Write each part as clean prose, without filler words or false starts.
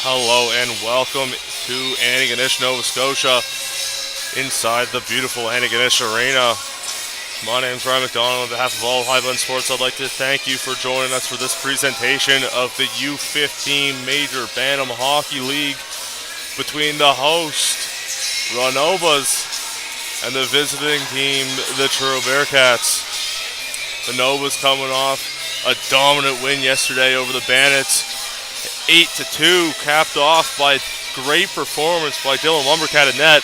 Hello and welcome to Antigonish, Nova Scotia, inside the beautiful Antigonish Arena. My name is Ryan McDonald. On behalf of all of Highland Sports, I'd like to thank you for joining us for this presentation of the U15 Major Bantam Hockey League between the host, Novas, and the visiting team, the Truro Bearcats. The Novas coming off a dominant win yesterday over the Bandits, 8-2, capped off by great performance by Dylan Lumbercat at net,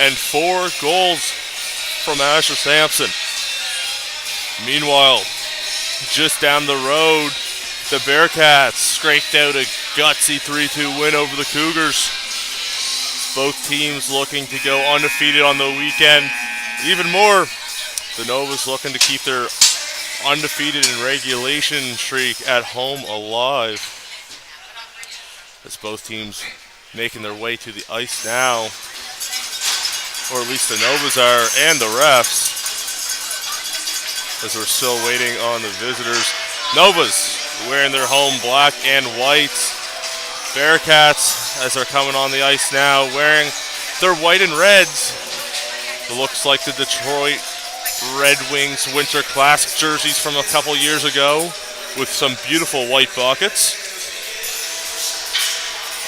and 4 goals from Asher Sampson. Meanwhile, just down the road, the Bearcats scraped out a gutsy 3-2 win over the Cougars. Both teams looking to go undefeated on the weekend. Even more, the Novas looking to keep their undefeated in regulation streak at home alive. As both teams making their way to the ice now, or at least the Novas are, and the refs, as we're still waiting on the visitors. Novas wearing their home black and white. Bearcats, as they're coming on the ice now, wearing their white and reds. It looks like the Detroit Red Wings Winter Classic jerseys from a couple years ago, with some beautiful white buckets.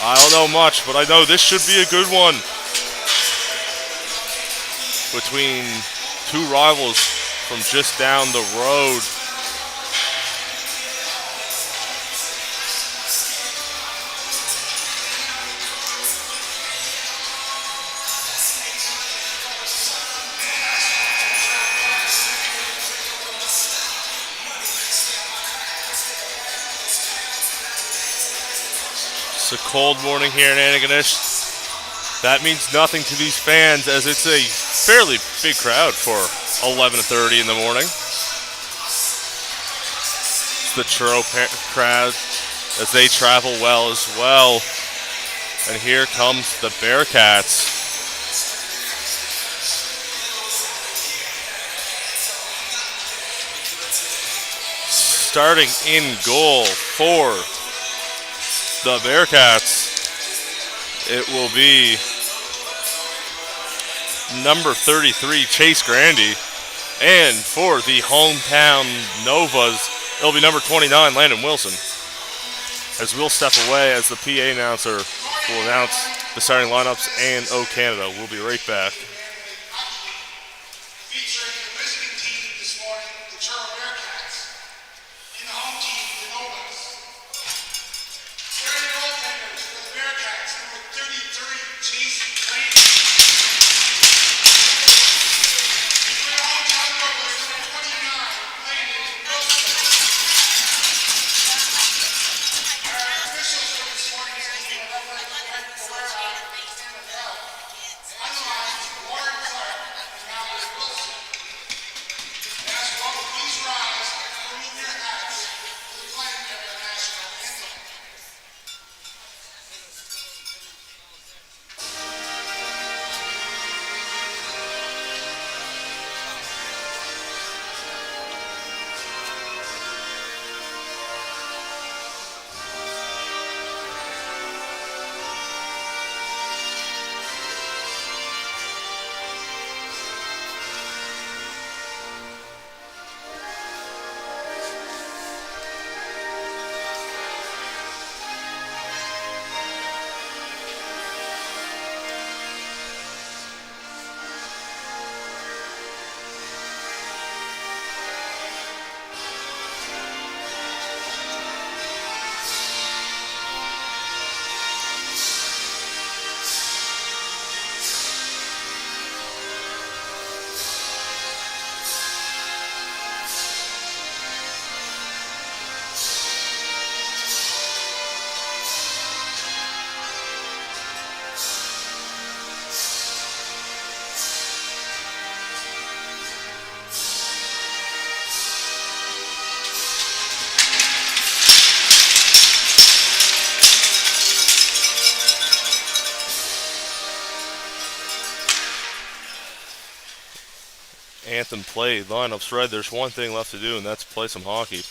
I don't know much, but I know this should be a good one between two rivals from just down the road. It's a cold morning here in Antigonish. That means nothing to these fans, as it's a fairly big crowd for 11:30 in the morning. It's the Truro crowd as they travel well as well. And here comes the Bearcats. Starting in goal for the Bearcats, it will be number 33, Chase Grandy. And for the hometown Novas, it'll be number 29, Landon Wilson. As we'll step away as the PA announcer will announce the starting lineups and O Canada. We'll be right back. Featuring the visiting team this morning, the Truro Bearcats, and the home team, the Novas. Starting goaltenders for the Bearcats, number 33, Chase Grandy. For the hometown Novas, number 29, Landon Wilson. Our officials for this morning's game are refereeing Greg Guerrero and Stan Bell. Unlines, Warren Clark and Mallory Wilson. And as well, please rise and remove your hats for the playing of the national anthem. Anthem play, lineups read. There's one thing left to do, and that's play some hockey.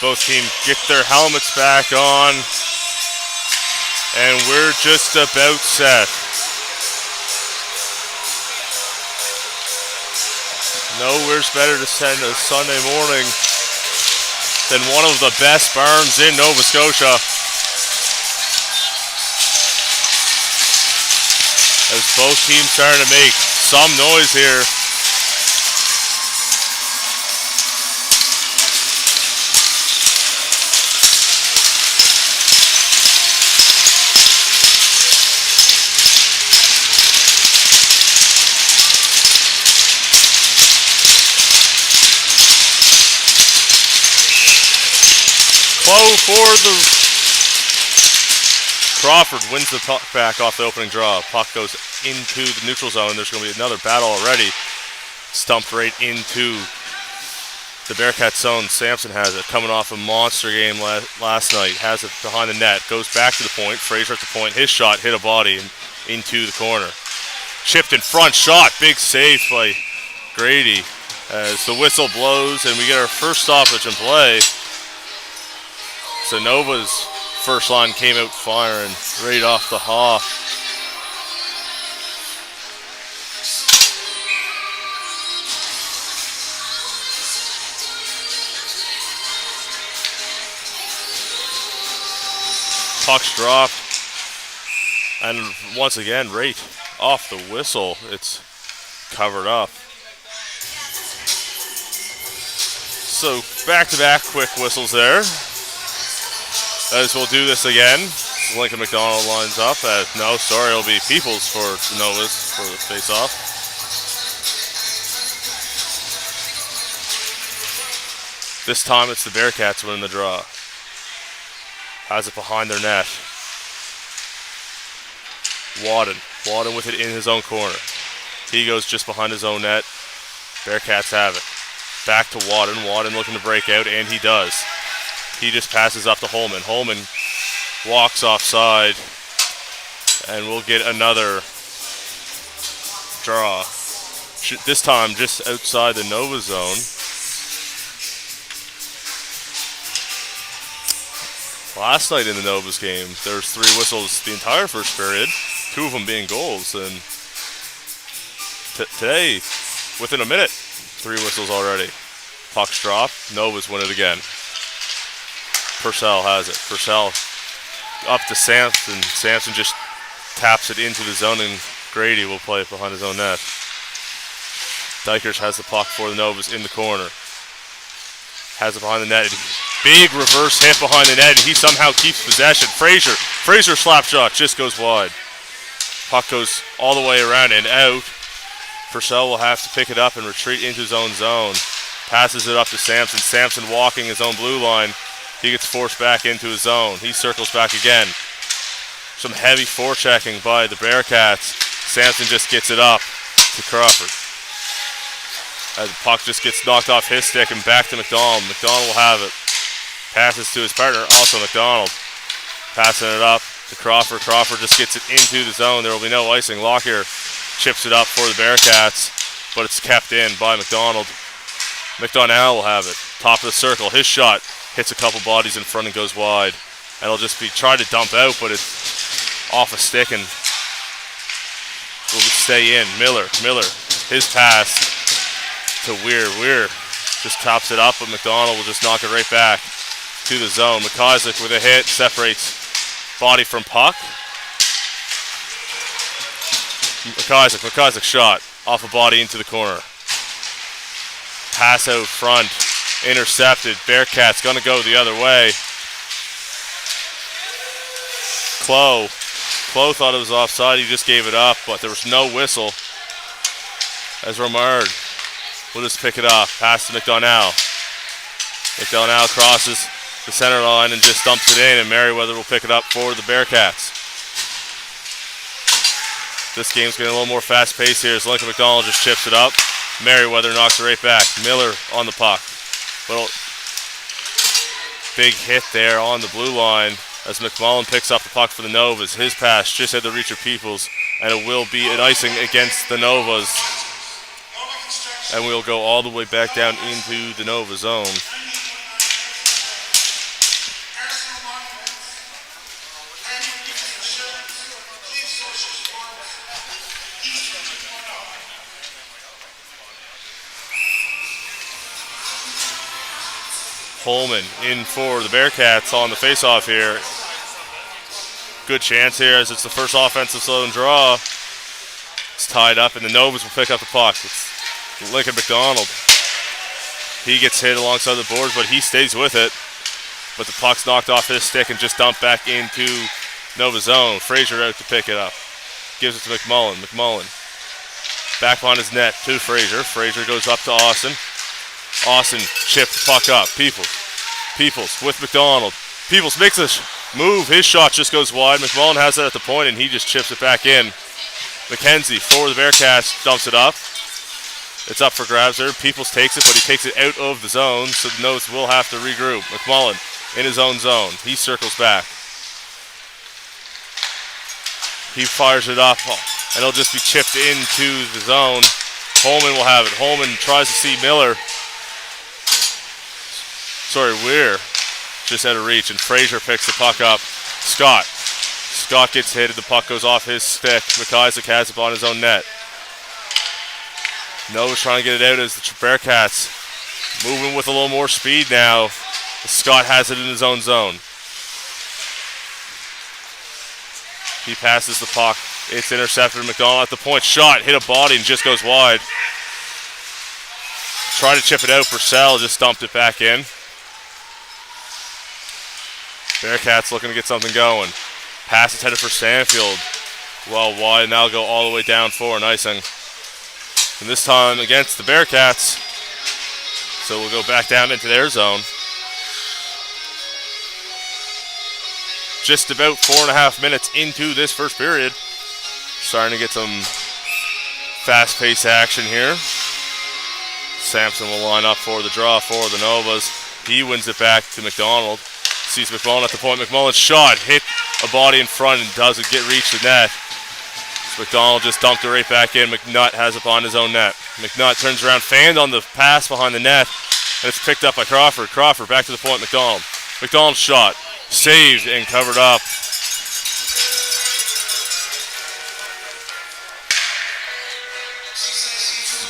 Both teams get their helmets back on. And we're just about set. Nowhere's better to spend a Sunday morning than one of the best barns in Nova Scotia. As both teams starting to make some noise here. For the Crawford wins the puck back off the opening draw. Puck goes into the neutral zone. There's going to be another battle already. Stumped right into the Bearcats zone. Sampson has it, coming off a monster game last night. Has it behind the net. Goes back to the point. Fraser at the point. His shot hit a body and into the corner. Chipped in front. Shot. Big save by Grady as the whistle blows and we get our first stoppage in play. So Nova's first line came out firing right off the hop. Puck's dropped. And once again, right off the whistle, it's covered up. So back-to-back quick whistles there. As we'll do this again. Lincoln McDonald lines up. No, sorry, it'll be Peoples for the Novas for the face-off. This time it's the Bearcats winning the draw. Has it behind their net. Wadden with it in his own corner. He goes just behind his own net. Bearcats have it. Back to Wadden. Wadden looking to break out, and he does. He just passes up to Holman. Holman walks offside, and we'll get another draw. This time just outside the Nova zone. Last night in the Novas game, there was 3 whistles the entire first period, 2 of them being goals, and today, within a minute, 3 whistles already. Puck's dropped. Novas win it again. Purcell has it. Purcell up to Sampson. Sampson just taps it into the zone, and Grady will play it behind his own net. Dykers has the puck for the Novas in the corner. Has it behind the net. Big reverse hit behind the net, and he somehow keeps possession. Fraser slap shot just goes wide. Puck goes all the way around and out. Purcell will have to pick it up and retreat into his own zone. Passes it up to Sampson. Sampson walking his own blue line. He gets forced back into his zone. He circles back again. Some heavy forechecking by the Bearcats. Sampson just gets it up to Crawford. As the puck just gets knocked off his stick and back to McDonald. McDonald will have it. Passes to his partner, also McDonald. Passing it up to Crawford. Crawford just gets it into the zone. There will be no icing. Lockyer chips it up for the Bearcats, but it's kept in by McDonald. McDonald will have it. Top of the circle. His shot hits a couple bodies in front and goes wide. And it'll just be trying to dump out, but it's off a stick and will stay in. Miller, his pass to Weir. Weir just tops it up, but McDonald will just knock it right back to the zone. McIsaac with a hit, separates body from puck. McIsaac shot off a body into the corner. Pass out front, intercepted. Bearcats gonna go the other way. Clough thought it was offside. He just gave it up, but there was no whistle. As Romard will just pick it up. Pass to McDonald. McDonald crosses the center line and just dumps it in, and Merriweather will pick it up for the Bearcats. This game's getting a little more fast-paced here as Lincoln McDonald just chips it up. Merriweather knocks it right back. Miller on the puck. Little big hit there on the blue line as McMullen picks up the puck for the Novas. His pass just had the reach of Peoples, and it will be an icing against the Novas. And we'll go all the way back down into the Nova zone. Holman in for the Bearcats on the face-off here. Good chance here as it's the first offensive zone draw. It's tied up, and the Novas will pick up the puck. It's Lincoln McDonald. He gets hit alongside the boards, but he stays with it. But the puck's knocked off his stick and just dumped back into Nova zone. Frazier out to pick it up. Gives it to McMullen. McMullen back on his net to Frazier. Frazier goes up to Austin. Austin chips the puck up. Peoples with McDonald. Peoples makes a move. His shot just goes wide. McMullen has it at the point, and he just chips it back in. McKenzie for the Bearcats dumps it up. It's up for grabs there. Peoples takes it, but he takes it out of the zone, so the Notes will have to regroup. McMullen in his own zone. He circles back. He fires it up, and it'll just be chipped into the zone. Holman will have it. Holman tries to see Miller. Weir. Just out of reach, and Frazier picks the puck up. Scott gets hit, and the puck goes off his stick. McIsaac has it on his own net. Nova's trying to get it out as the Bearcats moving with a little more speed now. Scott has it in his own zone. He passes the puck. It's intercepted. McDonald at the point. Shot, hit a body, and just goes wide. Tried to chip it out. Purcell just dumped it back in. Bearcats looking to get something going. Pass is headed for Stanfield. Well wide, now go all the way down for an icing. And this time against the Bearcats. So we'll go back down into their zone. Just about 4.5 minutes into this first period. Starting to get some fast-paced action here. Sampson will line up for the draw for the Novas. He wins it back to McDonald. Sees McMullen at the point. McMullen's shot hit a body in front and doesn't get reach the net. McDonald just dumped it right back in. McNutt has it on his own net. McNutt turns around, fanned on the pass behind the net, and it's picked up by Crawford. Crawford back to the point. McDonald. McDonald's shot saved and covered up.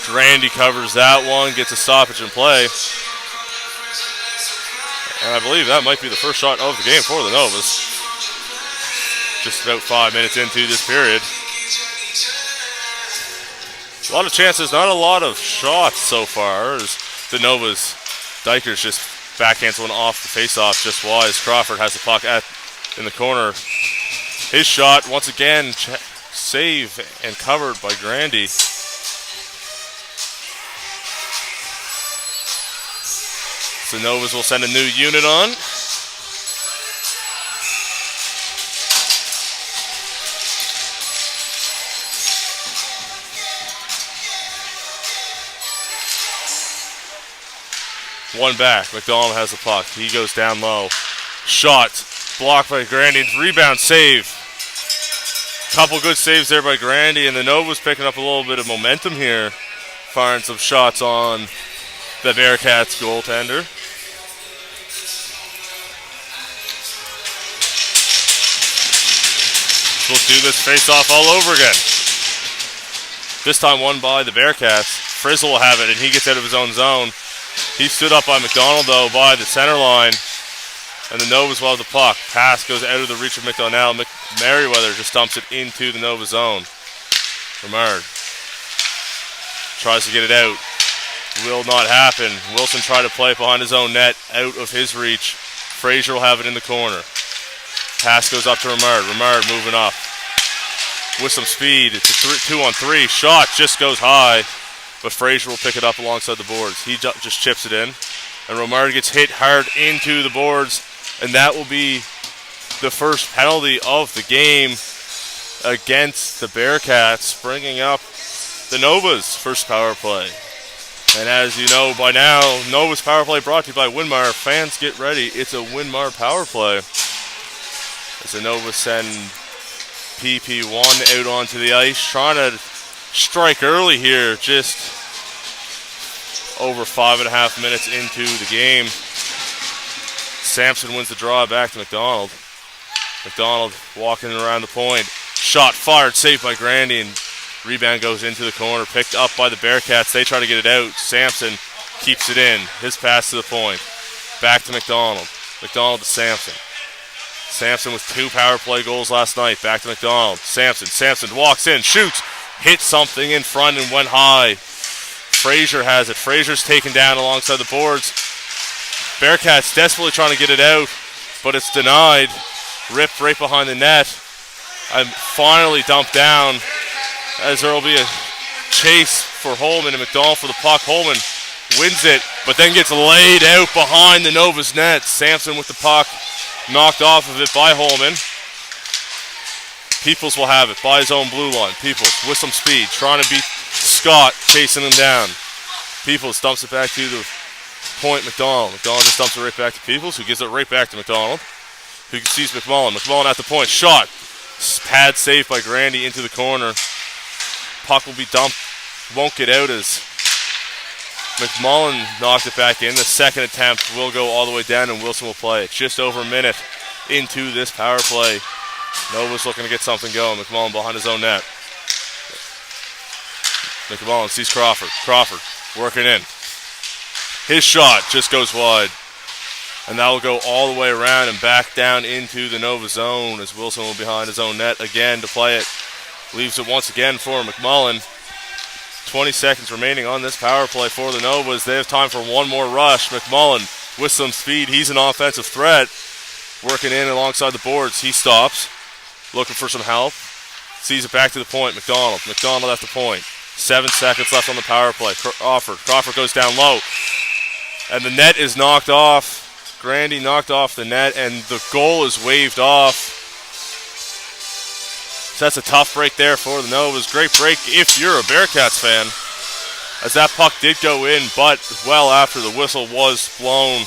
Grandy covers that one, gets a stoppage in play. And I believe that might be the first shot of the game for the Novas. Just about 5 minutes into this period. A lot of chances, not a lot of shots so far. As the Novas, Dykers just backhands one off the faceoff just wise. Crawford has the puck in the corner. His shot, once again, save and covered by Grandy. So Novas will send a new unit on. One back. McDonald has the puck. He goes down low. Shot. Blocked by Grandy. Rebound save. Couple good saves there by Grandy. And the Novas picking up a little bit of momentum here. Firing some shots on the Bearcats goaltender. We'll do this face-off all over again. This time won by the Bearcats. Frizzle will have it, and he gets out of his own zone. He stood up by McDonald, though, by the center line. And the Novas will have the puck. Pass goes out of the reach of McDonald. Merriweather just dumps it into the Nova zone. Remard tries to get it out. Will not happen. Wilson tried to play it behind his own net, out of his reach. Frazier will have it in the corner. Pass goes up to Remard. Remard moving up with some speed. It's a 2-on-3. Shot just goes high, but Frazier will pick it up alongside the boards. He just chips it in, and Remard gets hit hard into the boards, and that will be the first penalty of the game against the Bearcats, bringing up the Novas' first power play. And as you know by now, Novas power play brought to you by Winmar. Fans, get ready. It's a Winmar power play. As the Novas send PP1 out onto the ice, trying to strike early here, just over 5.5 minutes into the game. Sampson wins the draw back to McDonald. McDonald walking around the point. Shot fired, saved by Grandy, and rebound goes into the corner, picked up by the Bearcats. They try to get it out. Sampson keeps it in. His pass to the point. Back to McDonald. McDonald to Sampson. Sampson with 2 power play goals last night. Back to McDonald. Sampson walks in, shoots, hit something in front and went high. Frazier has it. Frazier's taken down alongside the boards. Bearcats desperately trying to get it out, but it's denied. Ripped right behind the net. And finally dumped down as there will be a chase for Holman and McDonald for the puck. Holman wins it, but then gets laid out behind the Nova's net. Sampson with the puck, knocked off of it by Holman. Peoples will have it by his own blue line. Peoples with some speed, trying to beat Scott, chasing him down. Peoples dumps it back to the point. McDonald just dumps it right back to Peoples, who gives it right back to McDonald, who sees McMullen. McMullen at the point, shot. Pad saved by Grandy into the corner. Puck will be dumped, won't get out as McMullen knocked it back in. The second attempt will go all the way down and Wilson will play it. Just over a minute into this power play. Nova's looking to get something going. McMullen behind his own net. McMullen sees Crawford. Crawford working in. His shot just goes wide. And that will go all the way around and back down into the Nova zone as Wilson will behind his own net again to play it. Leaves it once again for McMullen. 20 seconds remaining on this power play for the Novas. They have time for one more rush. McMullen with some speed. He's an offensive threat. Working in alongside the boards. He stops. Looking for some help. Sees it back to the point. McDonald at the point. 7 seconds left on the power play. Crawford goes down low. And the net is knocked off. Grandy knocked off the net, and the goal is waved off. So that's a tough break there for the Novas. Great break if you're a Bearcats fan, as that puck did go in, but well after the whistle was blown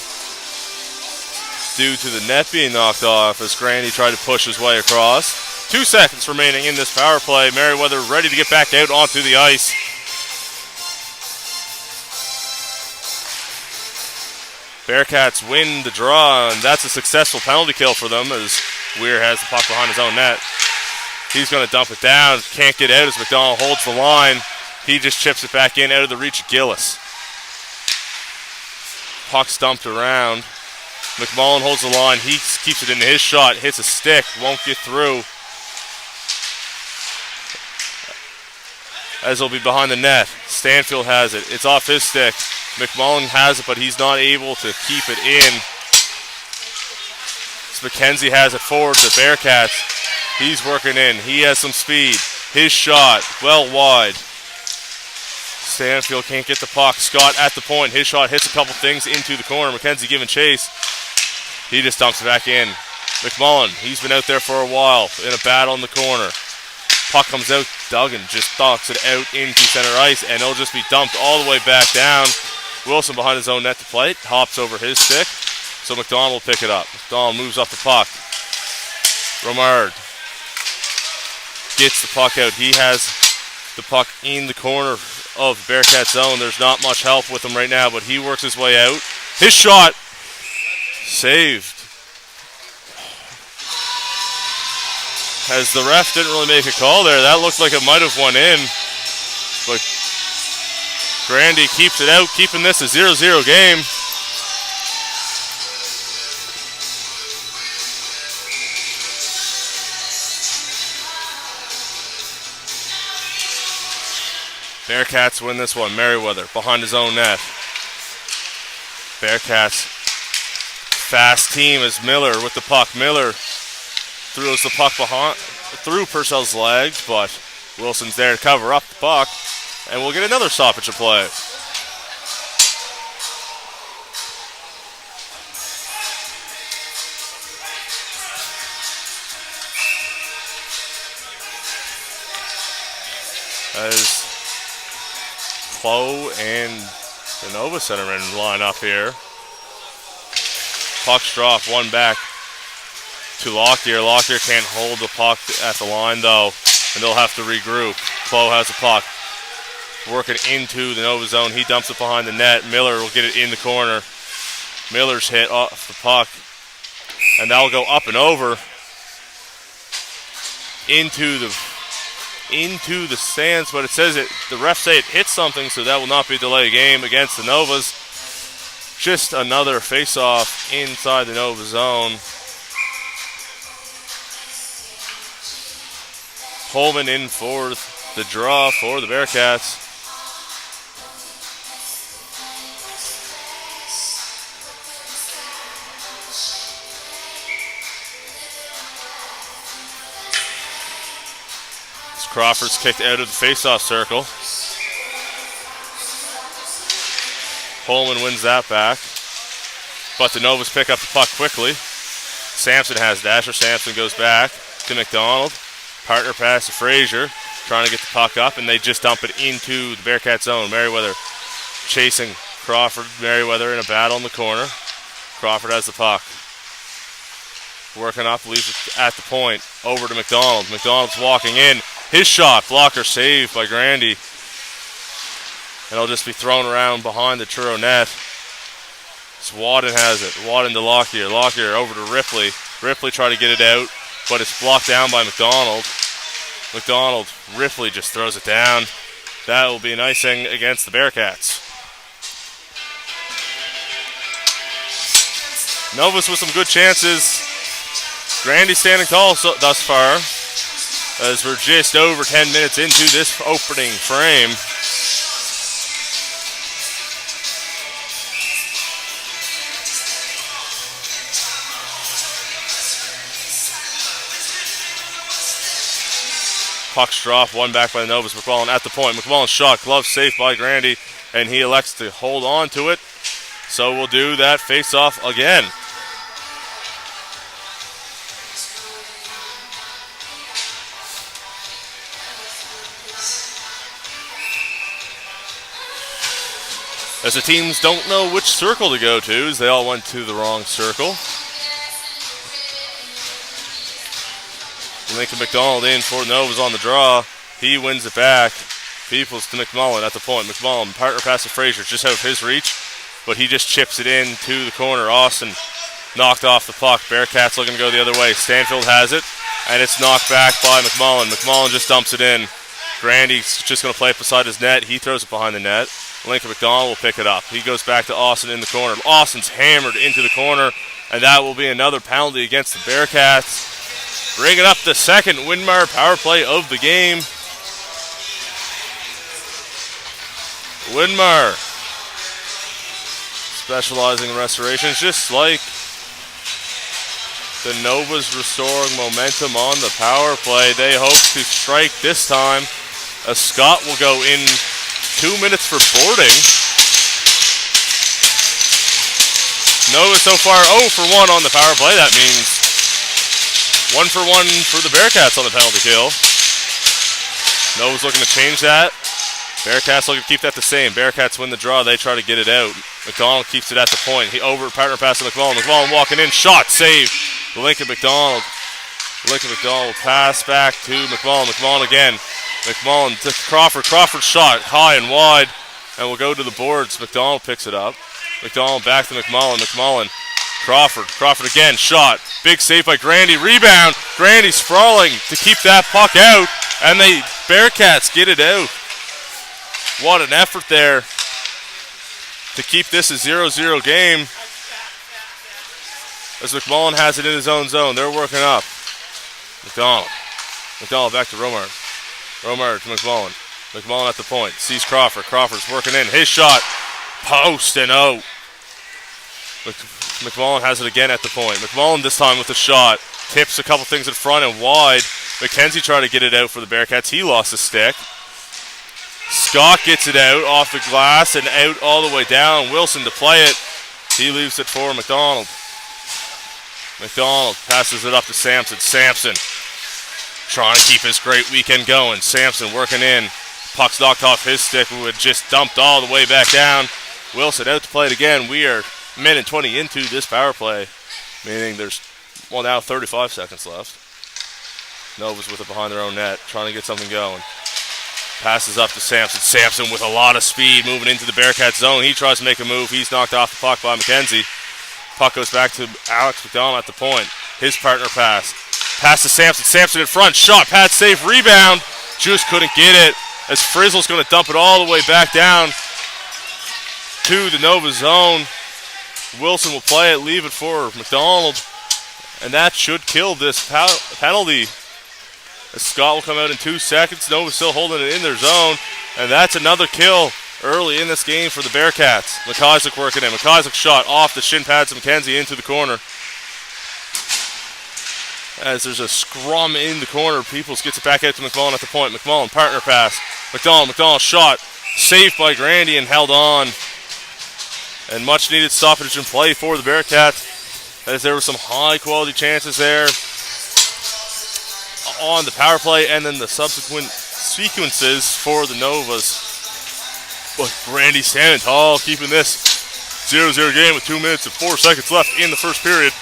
due to the net being knocked off as Grandy tried to push his way across. 2 seconds remaining in this power play. Merriweather ready to get back out onto the ice. Bearcats win the draw, and that's a successful penalty kill for them as Weir has the puck behind his own net. He's going to dump it down. Can't get out as McDonald holds the line. He just chips it back in out of the reach of Gillis. Puck's dumped around. McMullen holds the line. He keeps it in his shot. Hits a stick. Won't get through. As he'll be behind the net. Stanfield has it. It's off his stick. McMullen has it, but he's not able to keep it in. So McKenzie has it forward to Bearcats. He's working in. He has some speed. His shot, well wide. Stanfield can't get the puck. Scott at the point. His shot hits a couple things into the corner. McKenzie giving chase. He just dumps it back in. McMullen, he's been out there for a while in a battle in the corner. Puck comes out. Duggan just knocks it out into center ice, and it'll just be dumped all the way back down. Wilson behind his own net to play it. Hops over his stick. So McDonald will pick it up. McDonald moves off the puck. Romard gets the puck out. He has the puck in the corner of Bearcat zone. There's not much help with him right now, but he works his way out. His shot saved. As the ref didn't really make a call there. That looked like it might have went in. But Grandy keeps it out, keeping this a 0-0 game. Bearcats win this one. Merriweather behind his own net. Bearcats fast team as Miller with the puck. Miller throws the puck through Purcell's legs, but Wilson's there to cover up the puck, and we'll get another stoppage of play. As Chloe and the Nova centerman line up here. Puck's dropped, one back to Lockyer. Lockyer can't hold the puck at the line though, and they'll have to regroup. Chloe has the puck. Working into the Nova zone. He dumps it behind the net. Miller will get it in the corner. Miller's hit off the puck, and that'll go up and over into the stands, but it says the refs say it hit something, so that will not be a delay game against the Novas. Just another face-off inside the Nova zone. Holman in for the draw for the Bearcats. Crawford's kicked out of the face-off circle. Holman wins that back. But the Novas pick up the puck quickly. Sampson has Dasher. Sampson goes back to McDonald. Partner pass to Frazier. Trying to get the puck up, and they just dump it into the Bearcat zone. Merriweather chasing Crawford. Merriweather in a battle in the corner. Crawford has the puck. Working up, leaves it at the point. Over to McDonald. McDonald's walking in. His shot, blocker saved by Grandy. And it'll just be thrown around behind the Truro net. So Wadden has it. Wadden to Lockyer. Lockyer over to Ripley. Ripley trying to get it out, but it's blocked down by McDonald. McDonald, Ripley just throws it down. That will be an icing against the Bearcats. Novus with some good chances. Grandy standing tall thus far, as we're just over 10 minutes into this opening frame. Puck's dropped, one back by the Novus. McMullen at the point. McMullen's shot, glove safe by Grandy, and he elects to hold on to it. So we'll do that face-off again. As the teams don't know which circle to go to, as they all went to the wrong circle. Lincoln McDonald in for the Novas on the draw. He wins it back. Peoples to McMullen at the point. McMullen, partner pass to Frazier, just out of his reach, but he just chips it in to the corner. Austin knocked off the puck. Bearcats looking to go the other way. Stanfield has it, and it's knocked back by McMullen. McMullen just dumps it in. Grandy's just going to play it beside his net. He throws it behind the net. Lincoln McDonald will pick it up. He goes back to Austin in the corner. Austin's hammered into the corner, and that will be another penalty against the Bearcats. Bringing up the second Winmar power play of the game. Winmar specializing in restorations, just like the Novas restoring momentum on the power play. They hope to strike this time, as Scott will go in 2 minutes for boarding. Novas so far 0 for 1 on the power play. That means 1 for 1 for the Bearcats on the penalty kill. Novas looking to change that. Bearcats looking to keep that the same. Bearcats win the draw. They try to get it out. McDonald keeps it at the point. He over partner pass to McMullen. McMullen walking in. Shot save. Lincoln McDonald. Lincoln McDonald pass back to McMullen. McMullen again. McMullen to Crawford. Crawford shot high and wide, and we'll go to the boards. McDonald picks it up. McDonald back to McMullen. McMullen. Crawford. Crawford again. Shot. Big save by Grandy. Rebound. Grandy sprawling to keep that puck out, and the Bearcats get it out. What an effort there to keep this a 0-0 game. As McMullen has it in his own zone. They're working up. McDonald. McDonald back to Romar. Romar to McMullen. McMullen at the point. Sees Crawford. Crawford's working in. His shot. Post and out. McMullen has it again at the point. McMullen this time with the shot. Tips a couple things in front and wide. McKenzie tried to get it out for the Bearcats. He lost his stick. Scott gets it out off the glass and out all the way down. Wilson to play it. He leaves it for McDonald. McDonald passes it up to Sampson. Sampson trying to keep his great weekend going. Sampson working in. Puck's knocked off his stick, who had just dumped all the way back down. Wilson out to play it again. We are a minute 20 into this power play, meaning there's, well, now 35 seconds left. Novas with it behind their own net, trying to get something going. Passes up to Sampson. Sampson with a lot of speed moving into the Bearcat zone. He tries to make a move. He's knocked off the puck by McKenzie. Puck goes back to Alex McDonald at the point. His partner pass. Pass to Sampson. Sampson in front. Shot. Pad save. Rebound. Just couldn't get it, as Frizzle's going to dump it all the way back down to the Nova zone. Wilson will play it, leave it for McDonald, and that should kill this penalty. Scott will come out in 2 seconds. Nova still holding it in their zone, and that's another kill early in this game for the Bearcats. McIsaac working in. McIsaac shot off the shin pads of McKenzie into the corner. As there's a scrum in the corner, Peoples gets it back out to McMullen at the point. McMullen, partner pass. McDonald shot. Saved by Grandy and held on. And much needed stoppage in play for the Bearcats, as there were some high quality chances there on the power play and then the subsequent sequences for the Novas. But Grandy standing tall, keeping this 0-0 game with 2 minutes and 4 seconds left in the first period.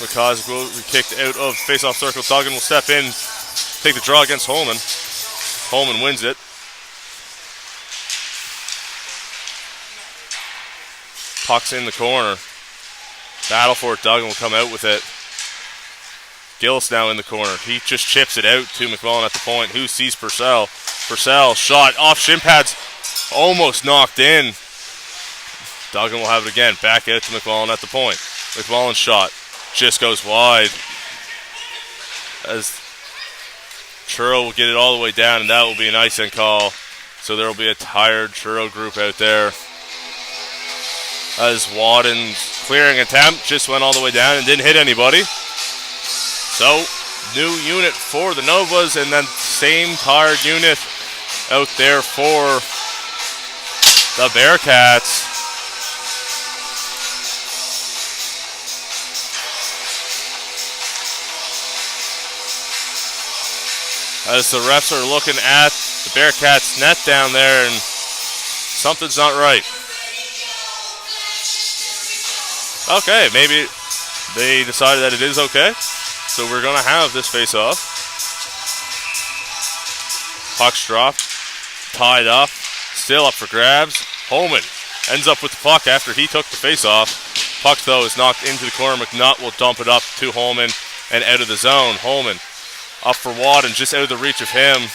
McIsaac will be kicked out of face-off circle. Duggan will step in, take the draw against Holman. Holman wins it. Puck's in the corner. Battle for it. Duggan will come out with it. Gillis now in the corner. He just chips it out to McMullen at the point. Who sees Purcell? Purcell shot off shin pads. Almost knocked in. Duggan will have it again. Back out to McMullen at the point. McMullen's shot just goes wide. As Truro will get it all the way down, and that will be an icing call. So there will be a tired Truro group out there. As Wadden's clearing attempt just went all the way down and didn't hit anybody. So, new unit for the Novas, and then same tired unit out there for the Bearcats. As the refs are looking at the Bearcats net down there, and something's not right. Okay, maybe they decided that it is okay. So we're going to have this face-off. Puck's dropped, tied up, still up for grabs. Holman ends up with the puck after he took the face-off. Puck, though, is knocked into the corner. McNutt will dump it up to Holman and out of the zone. Holman up for Wadden, just out of the reach of him.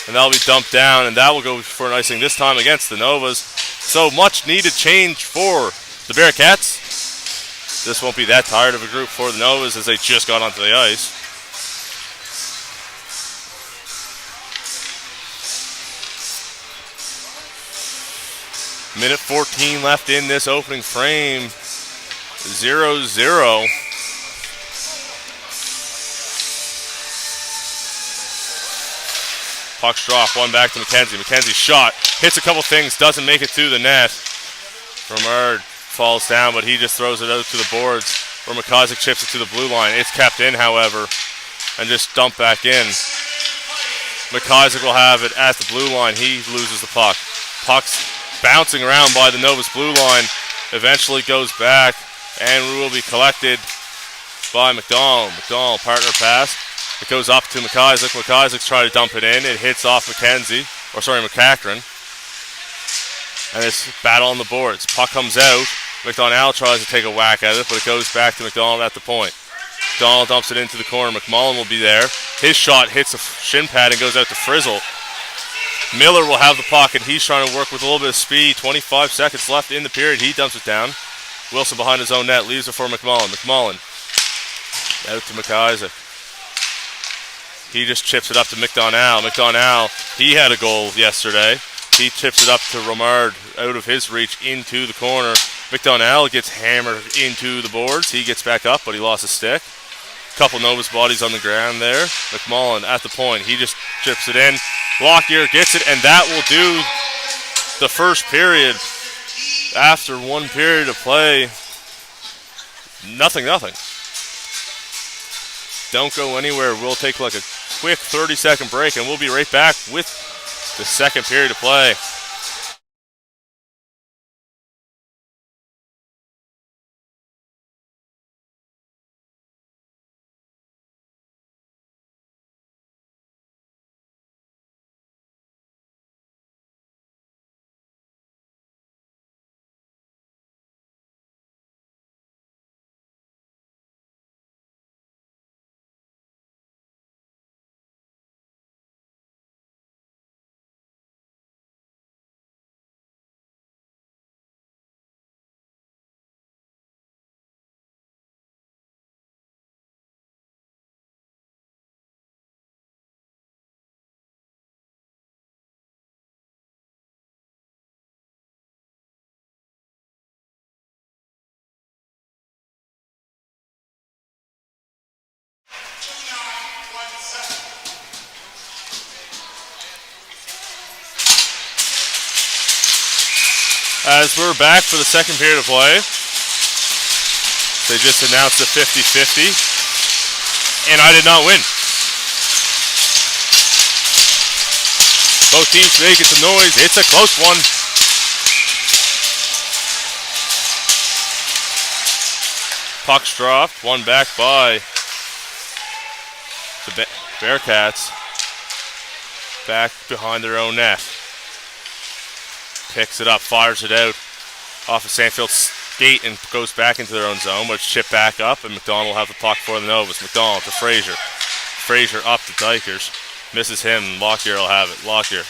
And that'll be dumped down, and that will go for an icing this time against the Novas. So much needed change for the Bearcats. This won't be that tired of a group for the Novas as they just got onto the ice. Minute 14 left in this opening frame. 0-0. Puck's drop, one back to McKenzie. McKenzie's shot hits a couple things, doesn't make it to the net. Remard falls down, but he just throws it out to the boards where McIsaac chips it to the blue line. It's kept in, however, and just dumped back in. McIsaac will have it at the blue line. He loses the puck. Puck's bouncing around by the Novas blue line. Eventually goes back and will be collected by McDonald. McDonald, partner pass. It goes up to McIsaac. McIsaac's trying to dump it in. It hits off McCachran. And it's battle on the boards. Puck comes out. McDonald tries to take a whack at it, but it goes back to McDonald at the point. McDonald dumps it into the corner. McMullen will be there. His shot hits a shin pad and goes out to Frizzle. Miller will have the puck, and he's trying to work with a little bit of speed. 25 seconds left in the period. He dumps it down. Wilson behind his own net. Leaves it for McMullen. McMullen out to McIsaac. He just chips it up to McDonald. McDonald, he had a goal yesterday. He chips it up to Romard out of his reach into the corner. McDonald gets hammered into the boards. He gets back up, but he lost a stick. Couple Novas bodies on the ground there. McMullen at the point. He just chips it in. Lockyer gets it, and that will do the first period. After one period of play, nothing. Don't go anywhere. We'll take like a quick 30-second break, and we'll be right back with the second period of play. As we're back for the second period of play, they just announced a 50-50, and I did not win. Both teams making some noise. It's a close one. Puck's dropped. One back by the Bearcats. Back behind their own net. Picks it up, fires it out off of Sandfield's skate and goes back into their own zone, but it's chipped back up, and McDonald will have the puck for the Novas. McDonald to Frazier. Frazier up to Dykers. Misses him. Lockyer will have it. Lockyer.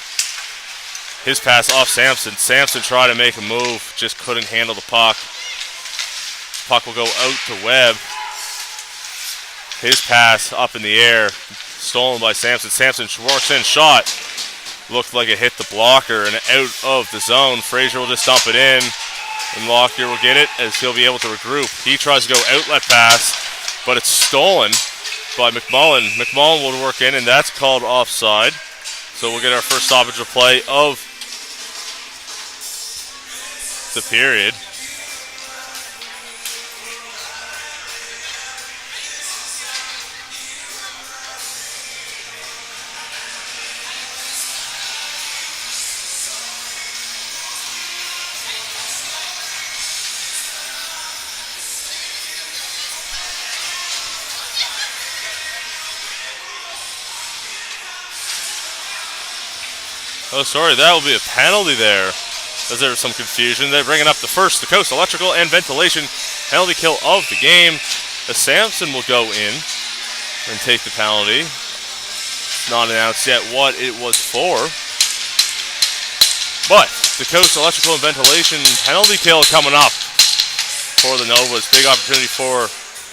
His pass off Sampson. Sampson tried to make a move, just couldn't handle the puck. Puck will go out to Webb. His pass up in the air, stolen by Sampson. Sampson works in, shot. Looked like it hit the blocker and out of the zone. Frazier will just dump it in, and Lockyer will get it as he'll be able to regroup. He tries to go outlet pass, but it's stolen by McMullen. McMullen will work in, and that's called offside. So we'll get our first stoppage of play of the period. Oh, sorry, that will be a penalty there. As there was some confusion. They're bringing up the first, the Coast Electrical and Ventilation penalty kill of the game. The Sampson will go in and take the penalty. It's not announced yet what it was for. But the Coast Electrical and Ventilation penalty kill coming up for the Novas. Big opportunity for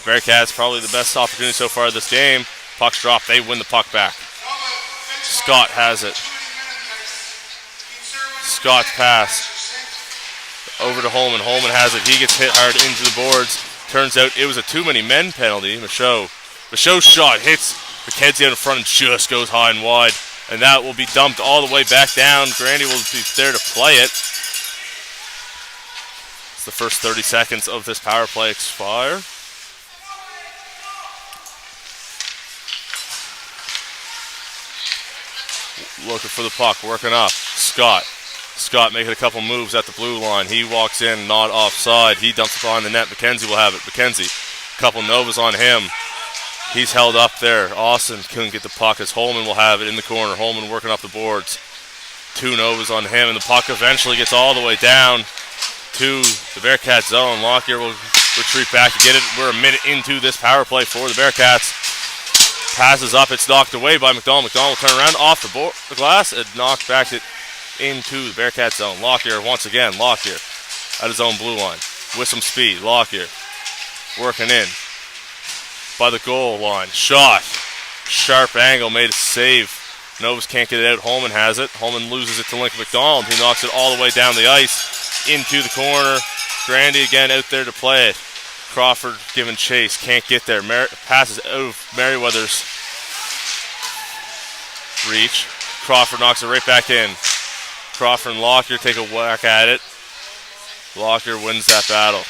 Bearcats. Probably the best opportunity so far this game. Puck's dropped. They win the puck back. Scott has it. Scott's pass over to Holman. Holman has it. He gets hit hard into the boards. Turns out it was a too many men penalty. Michaud's shot hits McKenzie out in front and just goes high and wide. And that will be dumped all the way back down. Grandy will be there to play it. It's the first 30 seconds of this power play expire. Looking for the puck, working up. Scott making a couple moves at the blue line. He walks in, not offside. He dumps it behind the net. McKenzie will have it. McKenzie, a couple Novas on him. He's held up there. Austin couldn't get the puck as Holman will have it in the corner. Holman working up the boards. Two Novas on him, and the puck eventually gets all the way down to the Bearcats zone. Lockyer will retreat back to get it. We're a minute into this power play for the Bearcats. Passes up. It's knocked away by McDonald. McDonald will turn around off the glass and knock back it into the Bearcats zone. Lockyer once again. Lockyer at his own blue line with some speed. Lockyer working in by the goal line. Shot. Sharp angle. Made a save. Novas can't get it out. Holman has it. Holman loses it to Lincoln McDonald. He knocks it all the way down the ice into the corner. Grandy again out there to play it. Crawford giving chase. Can't get there. Passes out of Merriweather's reach. Crawford knocks it right back in. Crawford and Lockyer take a whack at it. Lockyer wins that battle.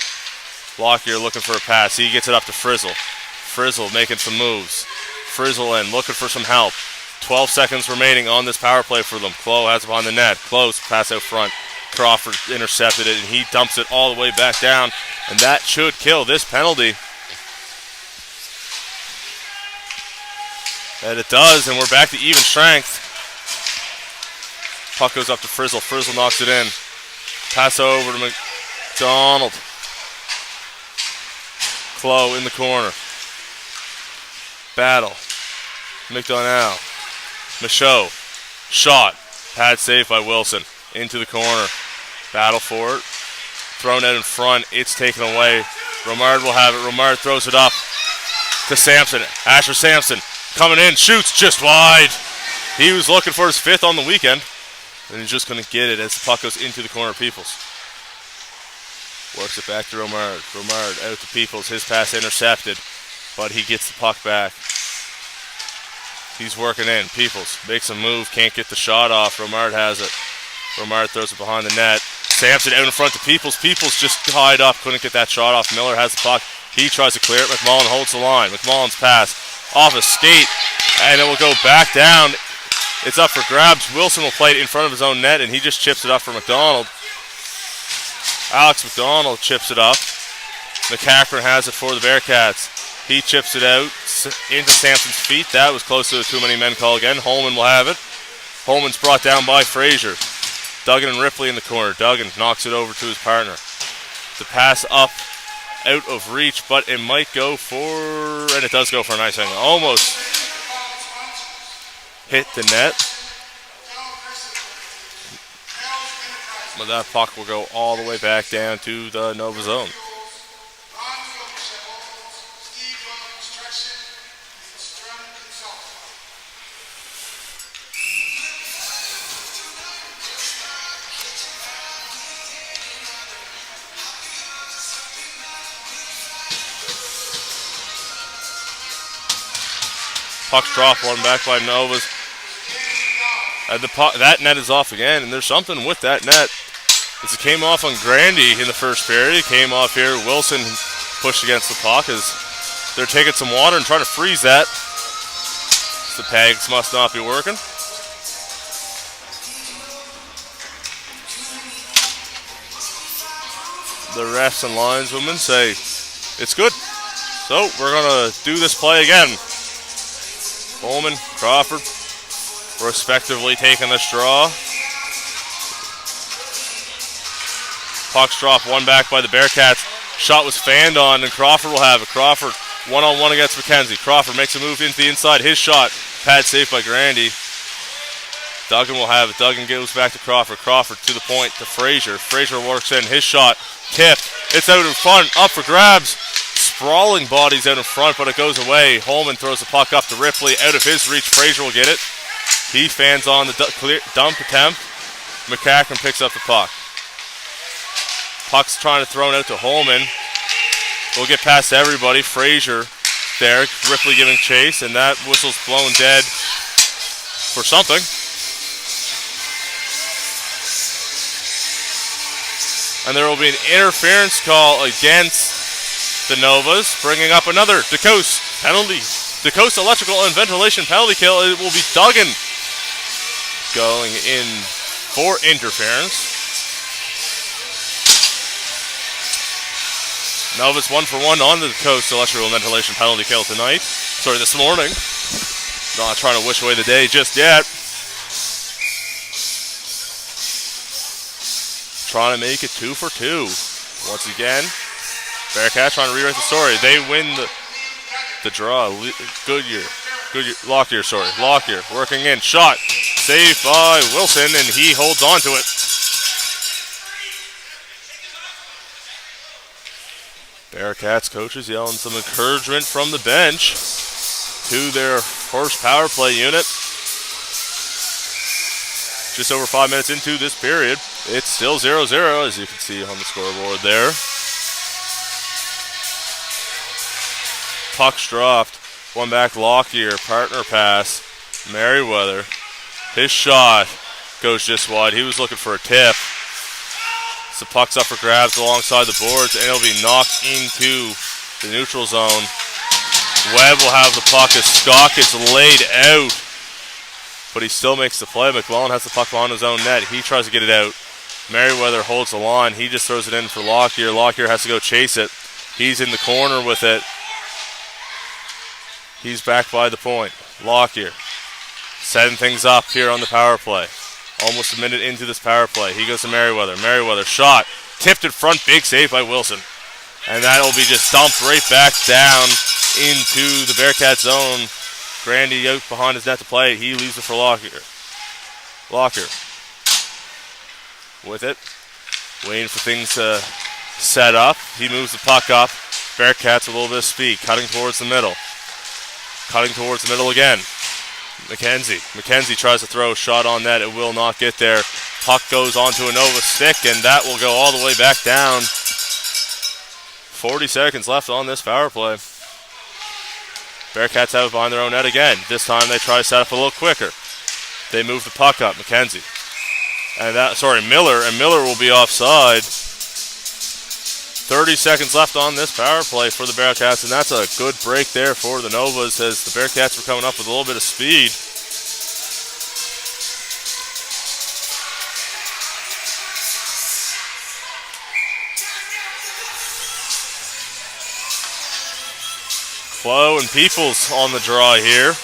Lockyer looking for a pass. He gets it up to Frizzle. Frizzle making some moves. Frizzle in, looking for some help. 12 seconds remaining on this power play for them. Clough has it on the net. Close, pass out front. Crawford intercepted it, and he dumps it all the way back down. And that should kill this penalty. And it does, and we're back to even strength. Puck goes up to Frizzle. Frizzle knocks it in. Pass over to McDonald. Clough in the corner. Battle. McDonald. Michaud. Shot. Pad save by Wilson. Into the corner. Battle for it. Thrown out in front. It's taken away. Romard will have it. Romard throws it up to Sampson. Asher Sampson coming in. Shoots just wide. He was looking for his fifth on the weekend. And he's just going to get it as the puck goes into the corner of Peoples. Works it back to Romard. Romard out to Peoples. His pass intercepted. But he gets the puck back. He's working in. Peoples makes a move. Can't get the shot off. Romard has it. Romard throws it behind the net. Sampson out in front to Peoples. Peoples just tied up, couldn't get that shot off. Miller has the puck. He tries to clear it. McMullen holds the line. McMullen's pass off a skate, and it will go back down. It's up for grabs. Wilson will play it in front of his own net, and he just chips it up for McDonald. Alex McDonald chips it up. McCaffrey has it for the Bearcats. He chips it out into Sampson's feet. That was close to a too many men call again. Holman will have it. Holman's brought down by Frazier. Duggan and Ripley in the corner. Duggan knocks it over to his partner. The pass up, out of reach, but it might go for, and it does go for a nice angle. Almost hit the net. But that puck will go all the way back down to the Nova zone. Puck's dropped, one back by Novas. And that net is off again, and there's something with that net. As it came off on Grandy in the first period, it came off here. Wilson pushed against the puck as they're taking some water and trying to freeze that. The pegs must not be working. The refs and lineswomen say it's good. So we're going to do this play again. Bowman, Crawford, respectively taking this draw. Puck's dropped, one back by the Bearcats. Shot was fanned on, and Crawford will have it. Crawford one-on-one against McKenzie. Crawford makes a move into the inside. His shot, pad safe by Grandy. Duggan will have it. Duggan goes back to Crawford. Crawford to the point to Frazier. Frazier works in. His shot, tipped. It's out in front, up for grabs. Sprawling bodies out in front, but it goes away. Holman throws the puck up to Ripley. Out of his reach, Frazier will get it. He fans on the dump attempt. McCacken picks up the puck. Puck's trying to throw it out to Holman. We'll get past everybody. Frazier there. Ripley giving chase, and that whistle's blown dead for something. And there will be an interference call against the Novas, bringing up another DeCoste penalty. DeCoste electrical and ventilation penalty kill. It will be Duggan going in for interference. Novas 1-for-1 on the DeCoste electrical and ventilation penalty kill tonight. Sorry, this morning. Not trying to wish away the day just yet. Trying to make it 2-for-2. Once again, Bearcats trying to rewrite the story. They win the draw. Lockyer working in. Shot. Saved by Wilson, and he holds on to it. Bearcats coaches yelling some encouragement from the bench to their first power play unit. Just over 5 minutes into this period. It's still 0-0, as you can see on the scoreboard there. Puck's dropped. One back, Lockyer. Partner pass. Merriweather. His shot goes just wide. He was looking for a tip. So puck's up for grabs alongside the boards, and it'll be knocked into the neutral zone. Webb will have the puck as Scott gets laid out, but he still makes the play. McMullen has the puck on his own net. He tries to get it out. Merriweather holds the line. He just throws it in for Lockyer. Lockyer has to go chase it. He's in the corner with it. He's back by the point. Lockyer setting things up here on the power play. Almost a minute into this power play. He goes to Merriweather. Merriweather shot. Tipped in front. Big save by Wilson. And that'll be just dumped right back down into the Bearcat zone. Grandy out behind his net to play. He leaves it for Lockyer. Lockyer with it. Waiting for things to set up. He moves the puck up. Bearcats a little bit of speed. Cutting towards the middle. Cutting towards the middle again. McKenzie tries to throw a shot on net. It will not get there. Puck goes onto a Nova stick, and that will go all the way back down. 40 seconds left on this power play. Bearcats have it behind their own net again. This time they try to set up a little quicker. They move the puck up. McKenzie. Miller, and Miller will be offside. 30 seconds left on this power play for the Bearcats, and that's a good break there for the Novas as the Bearcats were coming up with a little bit of speed. Clough and Peoples on the draw here.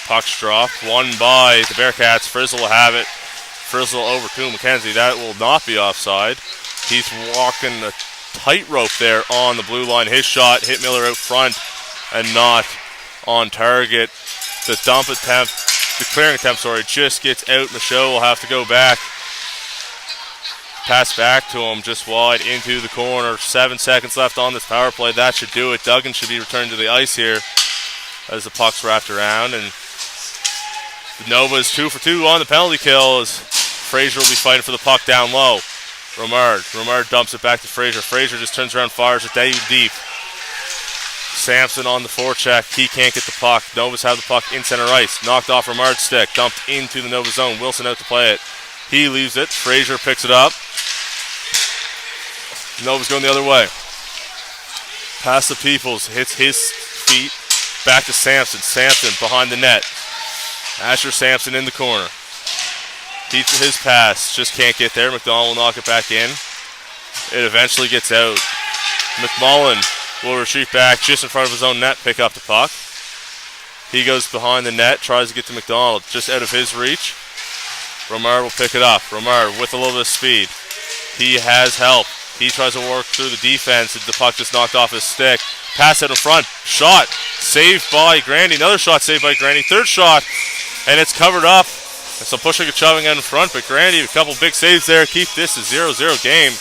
Puck's dropped, won by the Bearcats. Frizzle will have it. Frizzle over to McKenzie. That will not be offside. He's walking a tightrope there on the blue line. His shot hit Miller out front and not on target. The clearing attempt, just gets out. Michaud will have to go back. Pass back to him, just wide into the corner. 7 seconds left on this power play. That should do it. Duggan should be returned to the ice here as the puck's wrapped around. And the Nova's 2 for 2 on the penalty kill as Frazier will be fighting for the puck down low. Romard dumps it back to Frazier. Frazier just turns around, fires it deep. Sampson on the forecheck. He can't get the puck. Novas have the puck in center ice. Knocked off Romard's stick. Dumped into the Nova zone. Wilson out to play it. He leaves it. Frazier picks it up. Nova's going the other way. Pass to Peoples. Hits his feet. Back to Sampson. Sampson behind the net. Asher Sampson in the corner. His pass just can't get there. McDonald will knock it back in. It eventually gets out. McMullen will retreat back just in front of his own net, pick up the puck. He goes behind the net, tries to get to McDonald, just out of his reach. Romard will pick it up. Romard with a little bit of speed. He has help. He tries to work through the defense, and the puck just knocked off his stick. Pass out in front. Shot. Saved by Grandy. Another shot saved by Grandy. Third shot, and it's covered up. And some pushing and shoving out in front, but Grandy, a couple big saves there. Keep this a 0-0 game.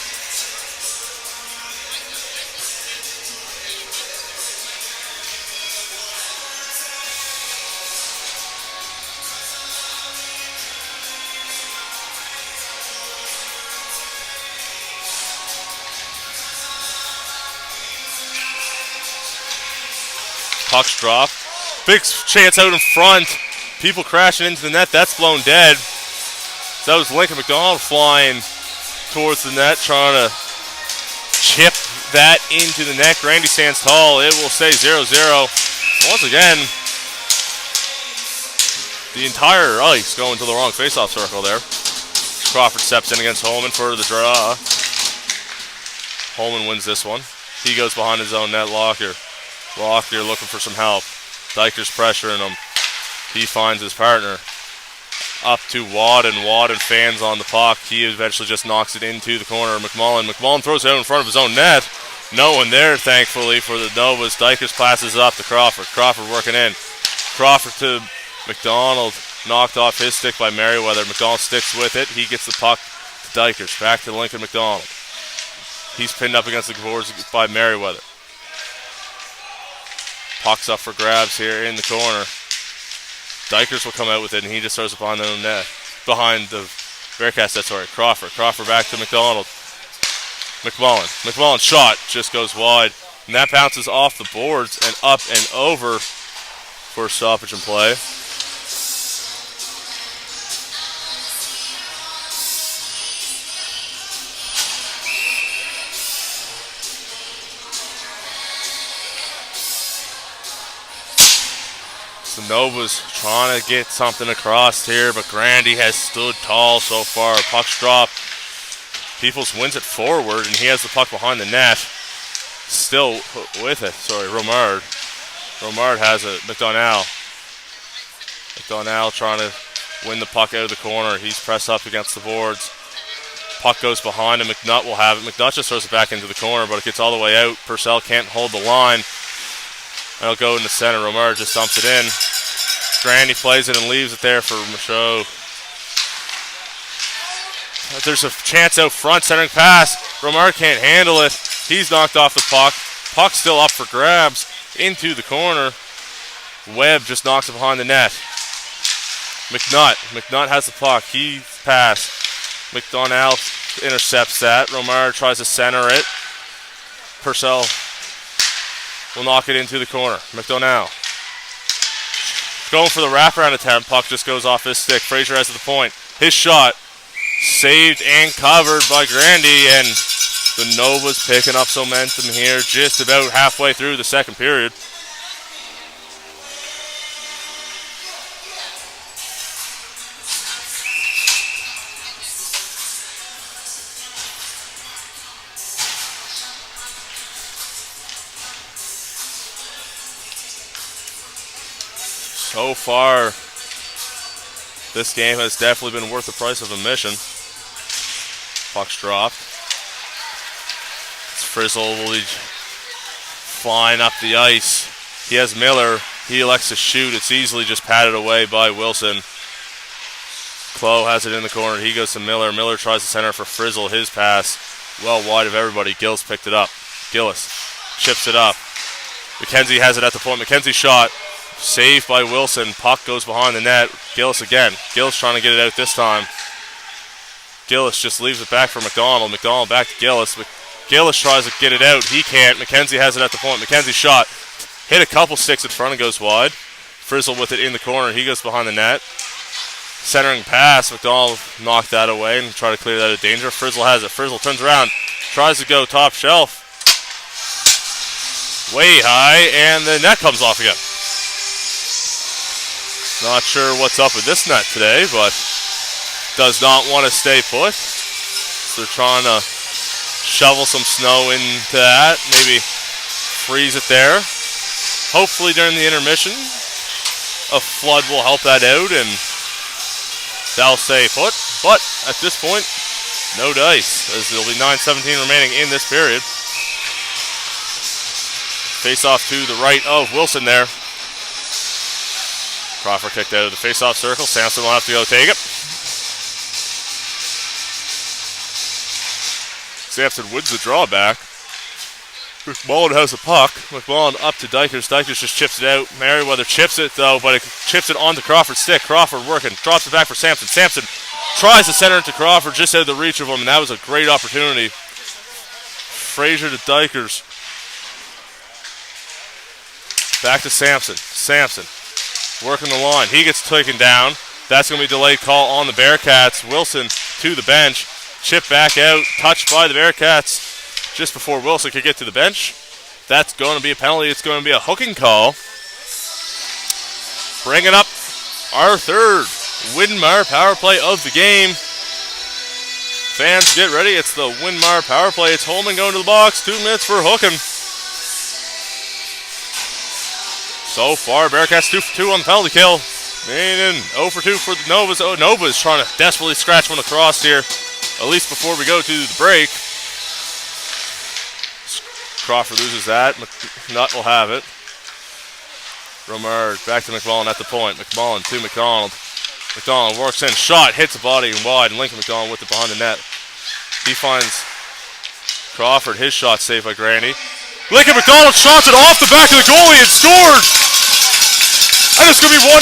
Puck's dropped. Big chance out in front. People crashing into the net. That's blown dead. So that was Lincoln McDonald flying towards the net, trying to chip that into the net. Grandy stands tall. It will stay 0-0. Once again, the entire ice going to the wrong faceoff circle there. Crawford steps in against Holman for the draw. Holman wins this one. He goes behind his own net. Lockyer looking for some help. Dyker's pressuring him. He finds his partner. Up to Wadden. Wadden fans on the puck. He eventually just knocks it into the corner. McMullen throws it out in front of his own net. No one there, thankfully, for the Novas. Dykers passes up to Crawford. Crawford working in. Crawford to McDonald. Knocked off his stick by Merriweather. McDonald sticks with it. He gets the puck to Dykers. Back to Lincoln McDonald. He's pinned up against the boards by Merriweather. Puck's up for grabs here in the corner. Dykers will come out with it, and he just throws it behind the own net. Behind the Bearcats net, sorry. Crawford back to McDonald. McMullen shot, just goes wide. And that bounces off the boards and up and over for stoppage and play. The Novas trying to get something across here, but Grandy has stood tall so far. Puck's dropped. Peoples wins it forward, and he has the puck behind the net. Still with it. Sorry, Romard. Romard has it. McDonnell trying to win the puck out of the corner. He's pressed up against the boards. Puck goes behind him. McNutt will have it. McNutt just throws it back into the corner, but it gets all the way out. Purcell can't hold the line. It'll go in the center. Romard just dumps it in. Grandy plays it and leaves it there for Michaud. There's a chance out front, centering pass. Romard can't handle it. He's knocked off the puck. Puck's still up for grabs into the corner. Webb just knocks it behind the net. McNutt has the puck. He passed. McDonnell intercepts that. Romard tries to center it. Purcell will knock it into the corner. McDonnell going for the wraparound attempt. Puck just goes off his stick. Frazier has the point. His shot saved and covered by Grandy, and the Nova's picking up some momentum here just about halfway through the second period. So far, this game has definitely been worth the price of admission. Puck's dropped. Frizzle will be flying up the ice. He has Miller. He elects to shoot. It's easily just patted away by Wilson. Clough has it in the corner. He goes to Miller. Miller tries to center for Frizzle. His pass well wide of everybody. Gillis picked it up. Gillis chips it up. McKenzie has it at the point. McKenzie shot. Saved by Wilson. Puck goes behind the net. Gillis again. Gillis trying to get it out this time. Gillis just leaves it back for McDonald. McDonald back to Gillis. Gillis tries to get it out. He can't. McKenzie has it at the point. McKenzie shot. Hit a couple sticks in front and goes wide. Frizzle with it in the corner. He goes behind the net. Centering pass. McDonald knocked that away and tried to clear that out of danger. Frizzle has it. Frizzle turns around. Tries to go top shelf. Way high. And the net comes off again. Not sure what's up with this net today, but does not want to stay put. So they're trying to shovel some snow into that, maybe freeze it there. Hopefully during the intermission, a flood will help that out and that'll stay put. But at this point, no dice, as there'll be 9:17 remaining in this period. Face off to the right of Wilson there. Crawford kicked out of the face-off circle. Sampson will have to go take it. Sampson wins the drawback. McMullen has the puck. McMullen up to Dykers. Dykers just chips it out. Merriweather chips it, though, but it chips it onto Crawford's stick. Crawford working. Drops it back for Sampson. Sampson tries to center it to Crawford just out of the reach of him, and that was a great opportunity. Frazier to Dykers. Back to Sampson. Sampson working the line. He gets taken down. That's going to be a delayed call on the Bearcats. Wilson to the bench. Chip back out. Touched by the Bearcats just before Wilson could get to the bench. That's going to be a penalty. It's going to be a hooking call. Bringing up our third Winmar power play of the game. Fans, get ready. It's the Winmar power play. It's Holman going to the box. 2 minutes for hooking. So far, Bearcats 2 for 2 on the penalty kill. Meaning 0 for 2 for the Novas. Oh, Nova's trying to desperately scratch one across here, at least before we go to the break. Crawford loses that. McNutt will have it. Romard back to McMullen at the point. McMullen to McDonald. McDonald works in. Shot. Hits the body and wide. And Lincoln McDonald with it behind the net. He finds Crawford. His shot saved by Grandy. Lincoln McDonald shots it off the back of the goalie and scored! And it's going to be 1-0.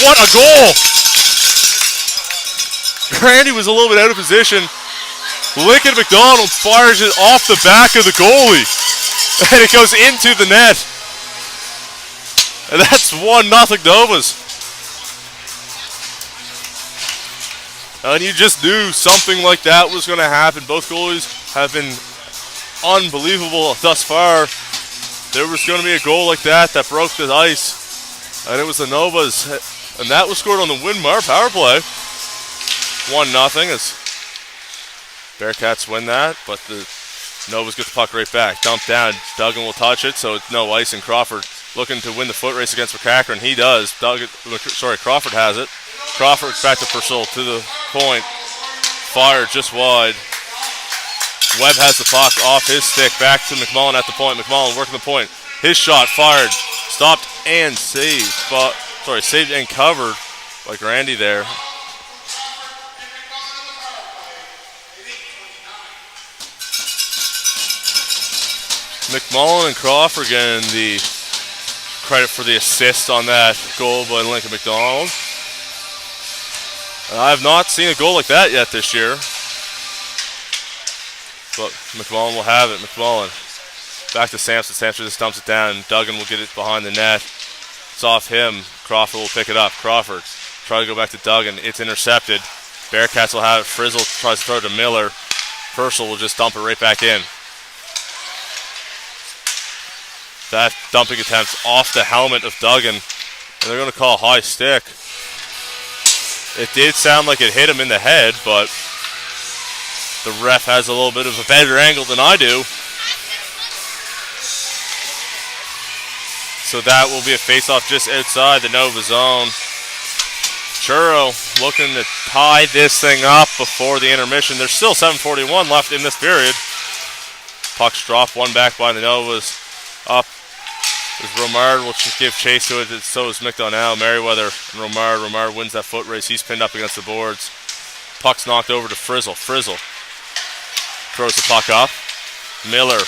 What a goal! Grandy was a little bit out of position. Lincoln McDonald fires it off the back of the goalie. And it goes into the net. And that's 1-0 Novas. And you just knew something like that was going to happen. Both goalies have been unbelievable thus far. There was going to be a goal like that broke the ice. And it was the Novas. And that was scored on the Winmar power play. 1-0 as Bearcats win that. But the Novas get the puck right back. Dumped down. Duggan will touch it, so it's no ice. And Crawford looking to win the foot race against McCracker, and he does. Crawford has it. Crawford back to Purcell to the point. Fired just wide. Webb has the puck off his stick. Back to McMullen at the point. McMullen working the point. His shot fired. Stopped and saved. Saved and covered by Grandy there. McMullen and Crawford getting the credit for the assist on that goal by Lincoln McDonald. I have not seen a goal like that yet this year. But McMullen will have it. McMullen back to Sampson. Sampson just dumps it down. Duggan will get it behind the net. It's off him. Crawford will pick it up. Crawford Try to go back to Duggan. It's intercepted. Bearcats will have it. Frizzle tries to throw it to Miller. Purcell will just dump it right back in. That dumping attempt off the helmet of Duggan. And they're going to call a high stick. It did sound like it hit him in the head, but the ref has a little bit of a better angle than I do. So that will be a face-off just outside the Nova zone. Truro looking to tie this thing up before the intermission. There's still 7:41 left in this period. Puck's dropped, one back by the Novas. Up is Romard, will just give chase to it. So is McDonnell. Merriweather and Romard. Romard wins that foot race. He's pinned up against the boards. Puck's knocked over to Frizzle. Frizzle throws the puck up. Miller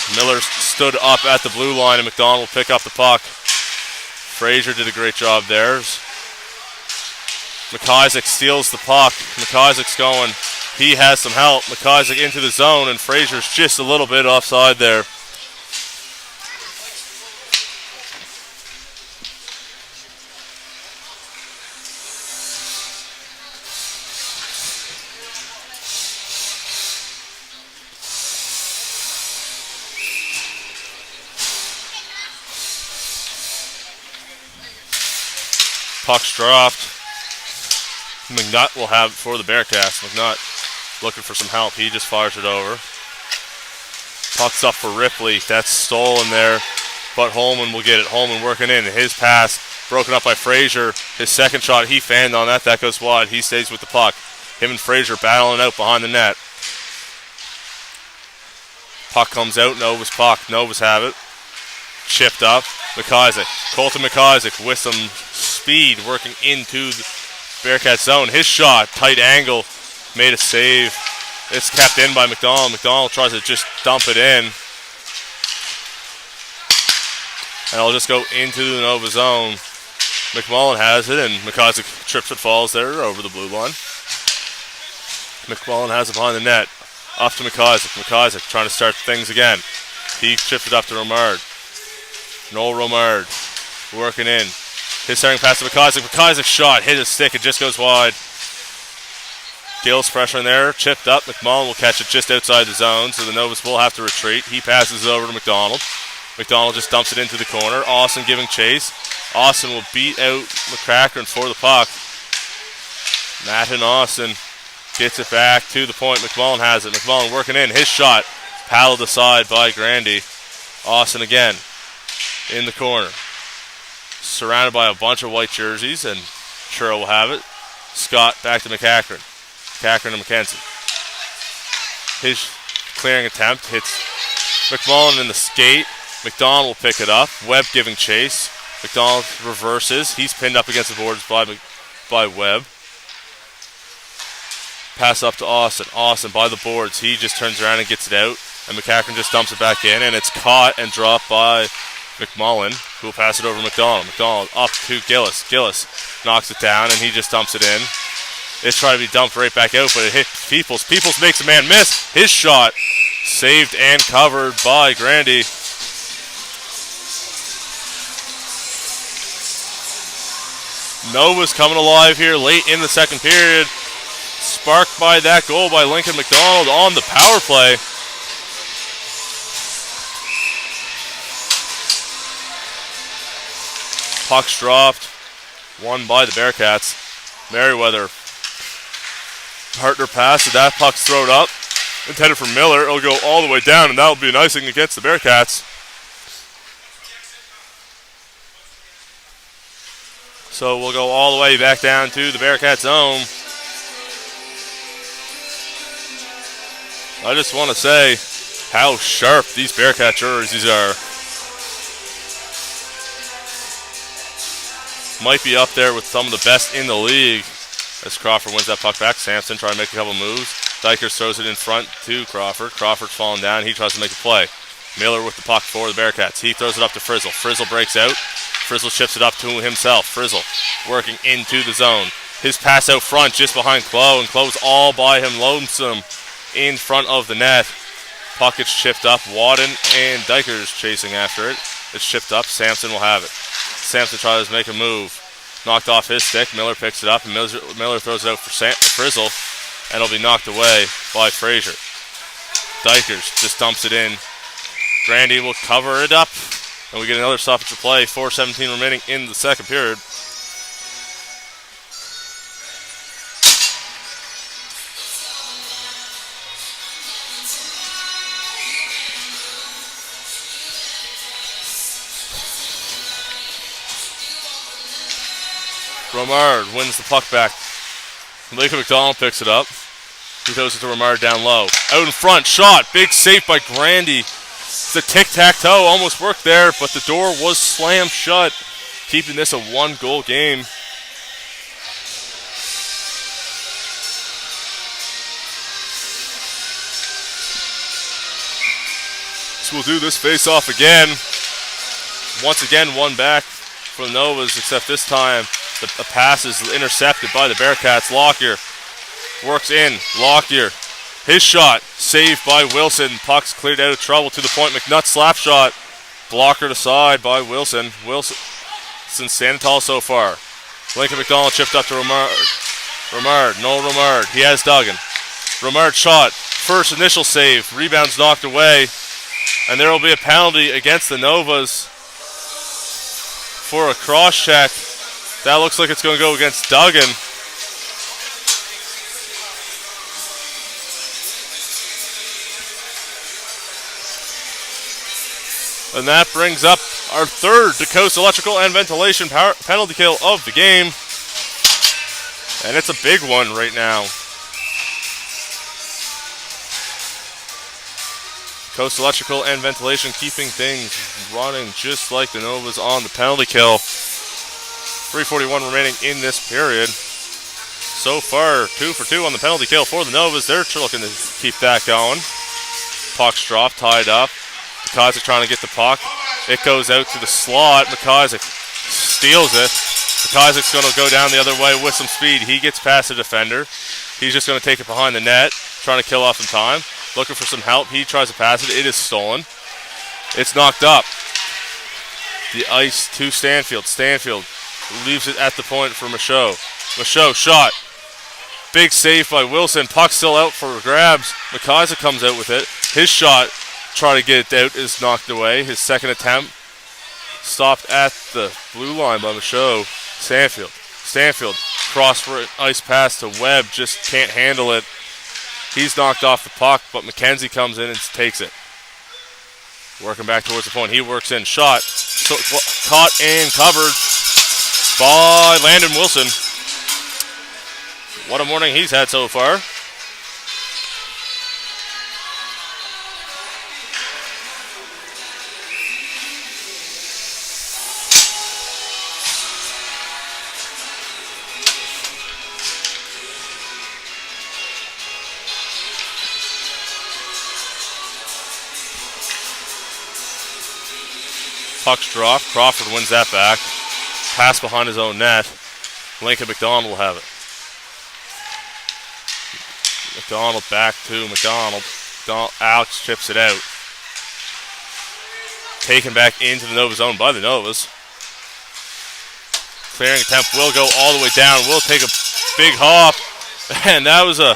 stood up at the blue line, and McDonald will pick up the puck. Frazier did a great job there. McIsaac steals the puck. McIsaac's going. He has some help. McIsaac into the zone, and Frazier's just a little bit offside there. Puck's dropped. McNutt will have it for the Bearcats. McNutt looking for some help. He just fires it over. Puck's up for Ripley. That's stolen there, but Holman will get it. Holman working in. His pass broken up by Frazier. His second shot, he fanned on that. That goes wide. He stays with the puck. Him and Frazier battling out behind the net. Puck comes out. Nova's puck. Novas have it. Chipped up. McIsaac. Colton McIsaac with some speed working into the Bearcat zone. His shot, tight angle, made a save. It's kept in by McDonald. McDonald tries to just dump it in. And it'll just go into the Nova zone. McMullen has it, and McIsaac trips and falls there over the blue line. McMullen has it behind the net. Off to McIsaac. McIsaac trying to start things again. He chips it up to Romard. Noel Romard working in. His starting pass to McIsaac. McIsaac's shot hit his stick. It just goes wide. Gill's pressure in there. Chipped up. McMullen will catch it just outside the zone, so the Novas will have to retreat. He passes it over to McDonald. McDonald just dumps it into the corner. Austin giving chase. Austin will beat out McCracken for the puck. Matt and Austin gets it back to the point. McMullen has it. McMullen working in. His shot paddled aside by Grandy. Austin again in the corner. Surrounded by a bunch of white jerseys, and Truro will have it. Scott back to McCackern. McCackern to McKenzie. His clearing attempt hits McMullen in the skate. McDonald will pick it up. Webb giving chase. McDonald reverses. He's pinned up against the boards by Webb. Pass up to Austin. Austin by the boards. He just turns around and gets it out, and McCackern just dumps it back in, and it's caught and dropped by McMullen, who will pass it over to McDonald. McDonald up to Gillis. Gillis knocks it down, and he just dumps it in. It's trying to be dumped right back out, but it hits Peoples. Peoples makes a man miss. His shot saved and covered by Grandy. Nova's coming alive here late in the second period. Sparked by that goal by Lincoln McDonald on the power play. Puck's dropped. Won by the Bearcats. Merriweather. Partner pass, and that puck's thrown up. Intended for Miller. It'll go all the way down, and that'll be an icing against the Bearcats. So we'll go all the way back down to the Bearcat zone. I just want to say how sharp these Bearcat jerseys are. Might be up there with some of the best in the league. As Crawford wins that puck back, Sampson trying to make a couple moves. Dykers throws it in front to Crawford. Crawford's falling down. He tries to make a play. Miller with the puck for the Bearcats. He throws it up to Frizzle. Frizzle breaks out. Frizzle chips it up to himself. Frizzle working into the zone. His pass out front just behind Clow, and Clow's all by him lonesome in front of the net. Puck gets chipped up. Wadden and Dykers chasing after it. It's chipped up. Sampson will have it. Sampson tries to make a move. Knocked off his stick. Miller picks it up, and Miller throws it out for Frizzle, and it'll be knocked away by Frazier. Dykers just dumps it in. Grandy will cover it up, and we get another stoppage of play. 4:17 remaining in the second period. Romard wins the puck back. Lincoln McDonald picks it up. He throws it to Romard down low. Out in front, shot. Big save by Grandy. The tic-tac-toe almost worked there, but the door was slammed shut, keeping this a one-goal game. So we'll do this face-off again. Once again, one back for the Novas, except this time a pass is intercepted by the Bearcats. Lockyer works in. Lockyer, his shot, saved by Wilson. Puck's cleared out of trouble to the point. McNutt slap shot, blockered aside by Wilson. Wilson standing tall so far. Lincoln McDonald chipped up to Romard. Romard. He has Duggan. Romard shot, first initial save. Rebound's knocked away, and there will be a penalty against the Novas for a cross check. That looks like it's going to go against Duggan. And that brings up our third Coast Electrical and Ventilation penalty kill of the game. And it's a big one right now. Coast Electrical and Ventilation keeping things running just like the Novas on the penalty kill. 3:41 remaining in this period. So far, 2 for 2 on the penalty kill for the Novas. They're looking to keep that going. Puck's dropped, tied up. McIsaac trying to get the puck. It goes out to the slot. McIsaac steals it. McIsaac's going to go down the other way with some speed. He gets past the defender. He's just going to take it behind the net, trying to kill off some time. Looking for some help. He tries to pass it. It is stolen. It's knocked up. The ice to Stanfield. Stanfield leaves it at the point for Michaud. Michaud shot. Big save by Wilson. Puck still out for grabs. McIsaac comes out with it. His shot, trying to get it out, is knocked away. His second attempt stopped at the blue line by Michaud. Stanfield cross for ice pass to Webb. Just can't handle it. He's knocked off the puck, but McKenzie comes in and takes it. Working back towards the point. He works in. Shot. Caught and covered by Landon Wilson. What a morning he's had so far. Puck's dropped. Crawford wins that back. Pass behind his own net. Lincoln McDonald will have it. McDonald back to McDonald. Alex chips it out. Taken back into the Nova zone by the Novas. Clearing attempt will go all the way down. Will take a big hop. And that was a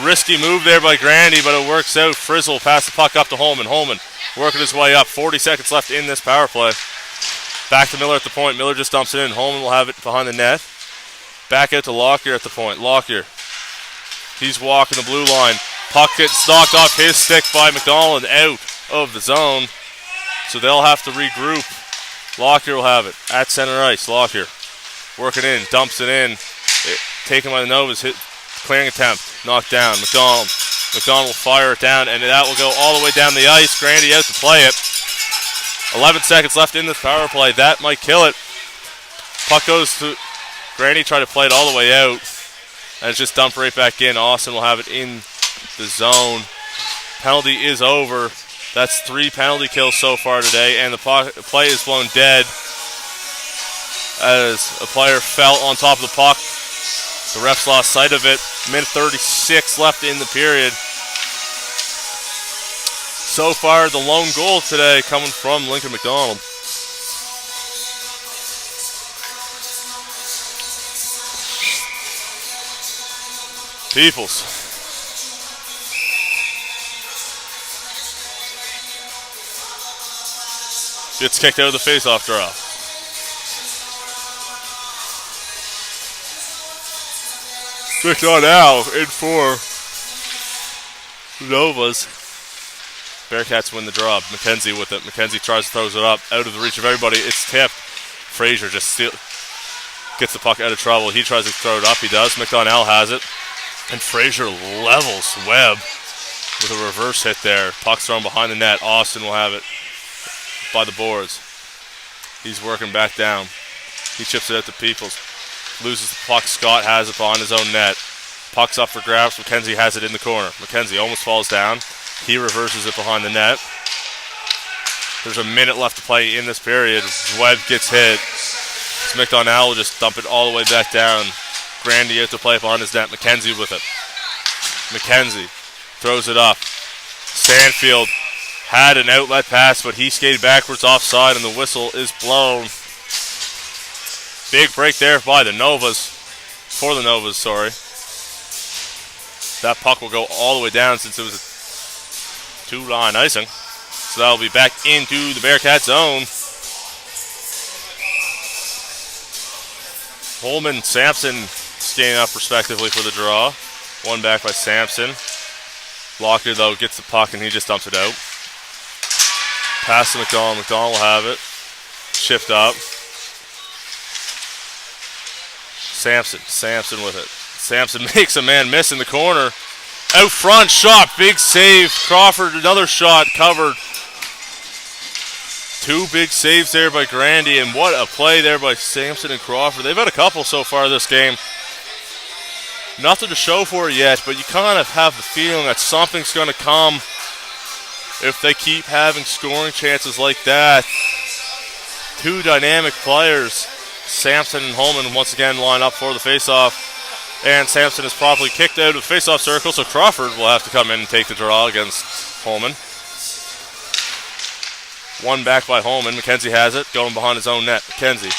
risky move there by Grandy, but it works out. Frizzle passed the puck up to Holman. Holman working his way up. 40 seconds left in this power play. Back to Miller at the point. Miller just dumps it in. Holman will have it behind the net. Back out to Lockyer at the point. Lockyer. He's walking the blue line. Puck gets knocked off his stick by McDonald out of the zone. So they'll have to regroup. Lockyer will have it at center ice. Lockyer working in. Dumps it in. Taken by the Novas. Clearing attempt. Knocked down. McDonald will fire it down, and that will go all the way down the ice. Grandy out to play it. 11 seconds left in this power play. That might kill it. Puck goes to Grandy, try to play it all the way out, and it's just dumped right back in. Austin will have it in the zone. Penalty is over. That's 3 penalty kills so far today, and the play is blown dead as a player fell on top of the puck. The refs lost sight of it. Minute 36 left in the period. So far, the lone goal today coming from Lincoln McDonald. Peoples. Gets kicked out of the face-off draw. McDonald in for Novas. Bearcats win the draw. McKenzie with it. McKenzie tries to throws it up out of the reach of everybody. It's tipped. Frazier just gets the puck out of trouble. He tries to throw it up. He does. McDonald has it. And Frazier levels Webb with a reverse hit there. Puck's thrown behind the net. Austin will have it by the boards. He's working back down. He chips it out to Peoples. Loses the puck. Scott has it on his own net. Puck's up for grabs. McKenzie has it in the corner. McKenzie almost falls down. He reverses it behind the net. There's a minute left to play in this period. Webb gets hit. So McDonald will just dump it all the way back down. Grandy out to play behind his net. McKenzie with it. McKenzie throws it up. Sandfield had an outlet pass, but he skated backwards offside, and the whistle is blown. Big break there by the Novas. For the Novas, sorry. That puck will go all the way down since it was a two-line icing. So that'll be back into the Bearcat zone. Holman, Sampson skating up respectively for the draw. One back by Sampson. Lockyer, though, gets the puck and he just dumps it out. Pass to McDonald. McDonald will have it. Shift up. Sampson with it. Sampson makes a man miss in the corner. Out front, shot, big save. Crawford, another shot, covered. Two big saves there by Grandy, and what a play there by Sampson and Crawford. They've had a couple so far this game. Nothing to show for it yet, but you kind of have the feeling that something's going to come if they keep having scoring chances like that. Two dynamic players. Sampson and Holman once again line up for the faceoff. And Sampson is properly kicked out of the faceoff circle, so Crawford will have to come in and take the draw against Holman. One back by Holman. McKenzie has it, going behind his own net. McKenzie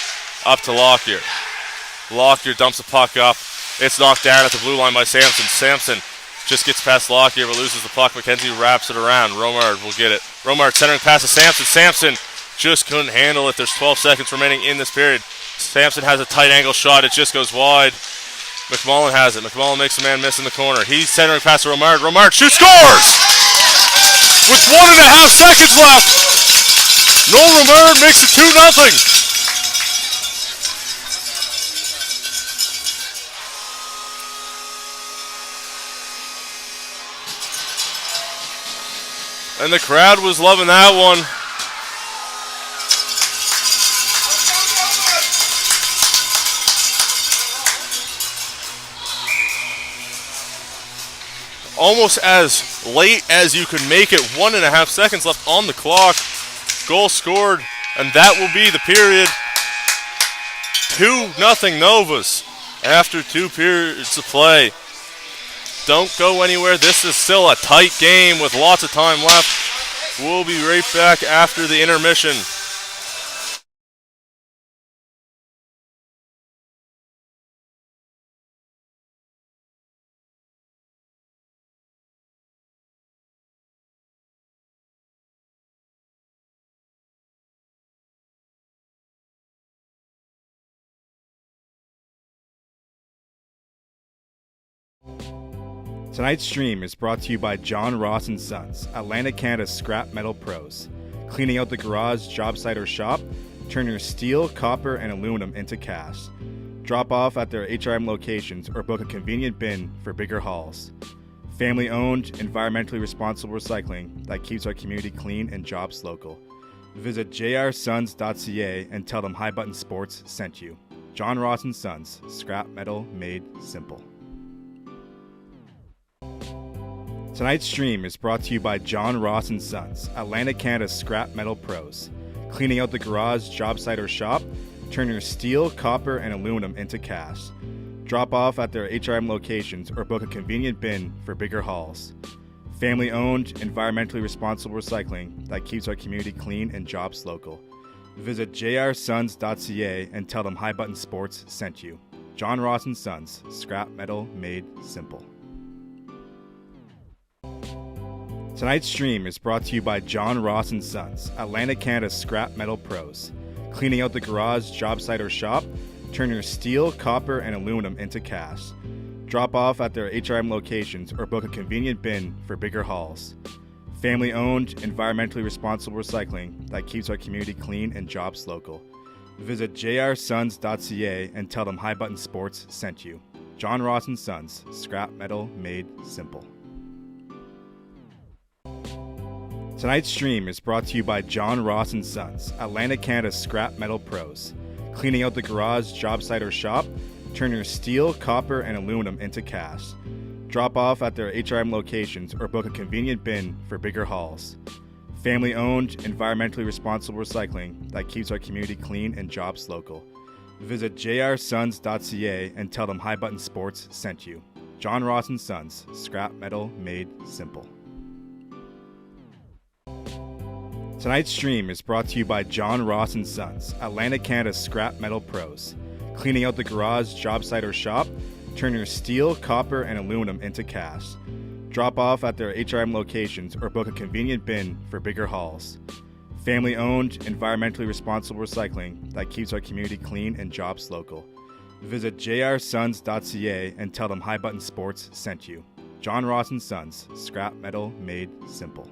up to Lockyer. Lockyer dumps the puck up. It's knocked down at the blue line by Sampson. Sampson just gets past Lockyer but loses the puck. McKenzie wraps it around. Romard will get it. Romard centering pass to Sampson. Sampson just couldn't handle it. There's 12 seconds remaining in this period. Sampson has a tight angle shot. It just goes wide. McMullen has it. McMullen makes a man miss in the corner. He's centering past to Romard. Romard shoots, scores! With 1.5 seconds left. Noel Romard makes it 2-0. And the crowd was loving that one. Almost as late as you could make it. 1.5 seconds left on the clock. Goal scored, and that will be the period. 2-0 Novas after 2 periods of play. Don't go anywhere. This is still a tight game with lots of time left. We'll be right back after the intermission. Tonight's stream is brought to you by John Ross & Sons, Atlantic Canada's scrap metal pros. Cleaning out the garage, job site, or shop, turn your steel, copper, and aluminum into cash. Drop off at their HRM locations or book a convenient bin for bigger hauls. Family-owned, environmentally responsible recycling that keeps our community clean and jobs local. Visit jrsons.ca and tell them High Button Sports sent you. John Ross & Sons, scrap metal made simple. Tonight's stream is brought to you by John Ross & Sons, Atlantic Canada's scrap metal pros. Cleaning out the garage, job site, or shop, turn your steel, copper, and aluminum into cash. Drop off at their HRM locations or book a convenient bin for bigger hauls. Family-owned, environmentally responsible recycling that keeps our community clean and jobs local. Visit jrsons.ca and tell them High Button Sports sent you. John Ross & Sons, scrap metal made simple. Tonight's stream is brought to you by John Ross & Sons, Atlantic Canada's scrap metal pros. Cleaning out the garage, job site, or shop, turn your steel, copper, and aluminum into cast. Drop off at their HRM locations or book a convenient bin for bigger hauls. Family-owned, environmentally responsible recycling that keeps our community clean and jobs local. Visit jrsons.ca and tell them High Button Sports sent you. John Ross & Sons, scrap metal made simple. Tonight's stream is brought to you by John Ross & Sons, Atlantic Canada's scrap metal pros. Cleaning out the garage, job site, or shop, turn your steel, copper, and aluminum into cast. Drop off at their HRM locations or book a convenient bin for bigger hauls. Family-owned, environmentally responsible recycling that keeps our community clean and jobs local. Visit jrsons.ca and tell them High Button Sports sent you. John Ross & Sons, scrap metal made simple. Tonight's stream is brought to you by John Ross & Sons, Atlantic Canada's scrap metal pros. Cleaning out the garage, job site, or shop, turn your steel, copper, and aluminum into cast. Drop off at their HRM locations or book a convenient bin for bigger hauls. Family-owned, environmentally responsible recycling that keeps our community clean and jobs local. Visit jrsons.ca and tell them High Button Sports sent you. John Ross & Sons, scrap metal made simple.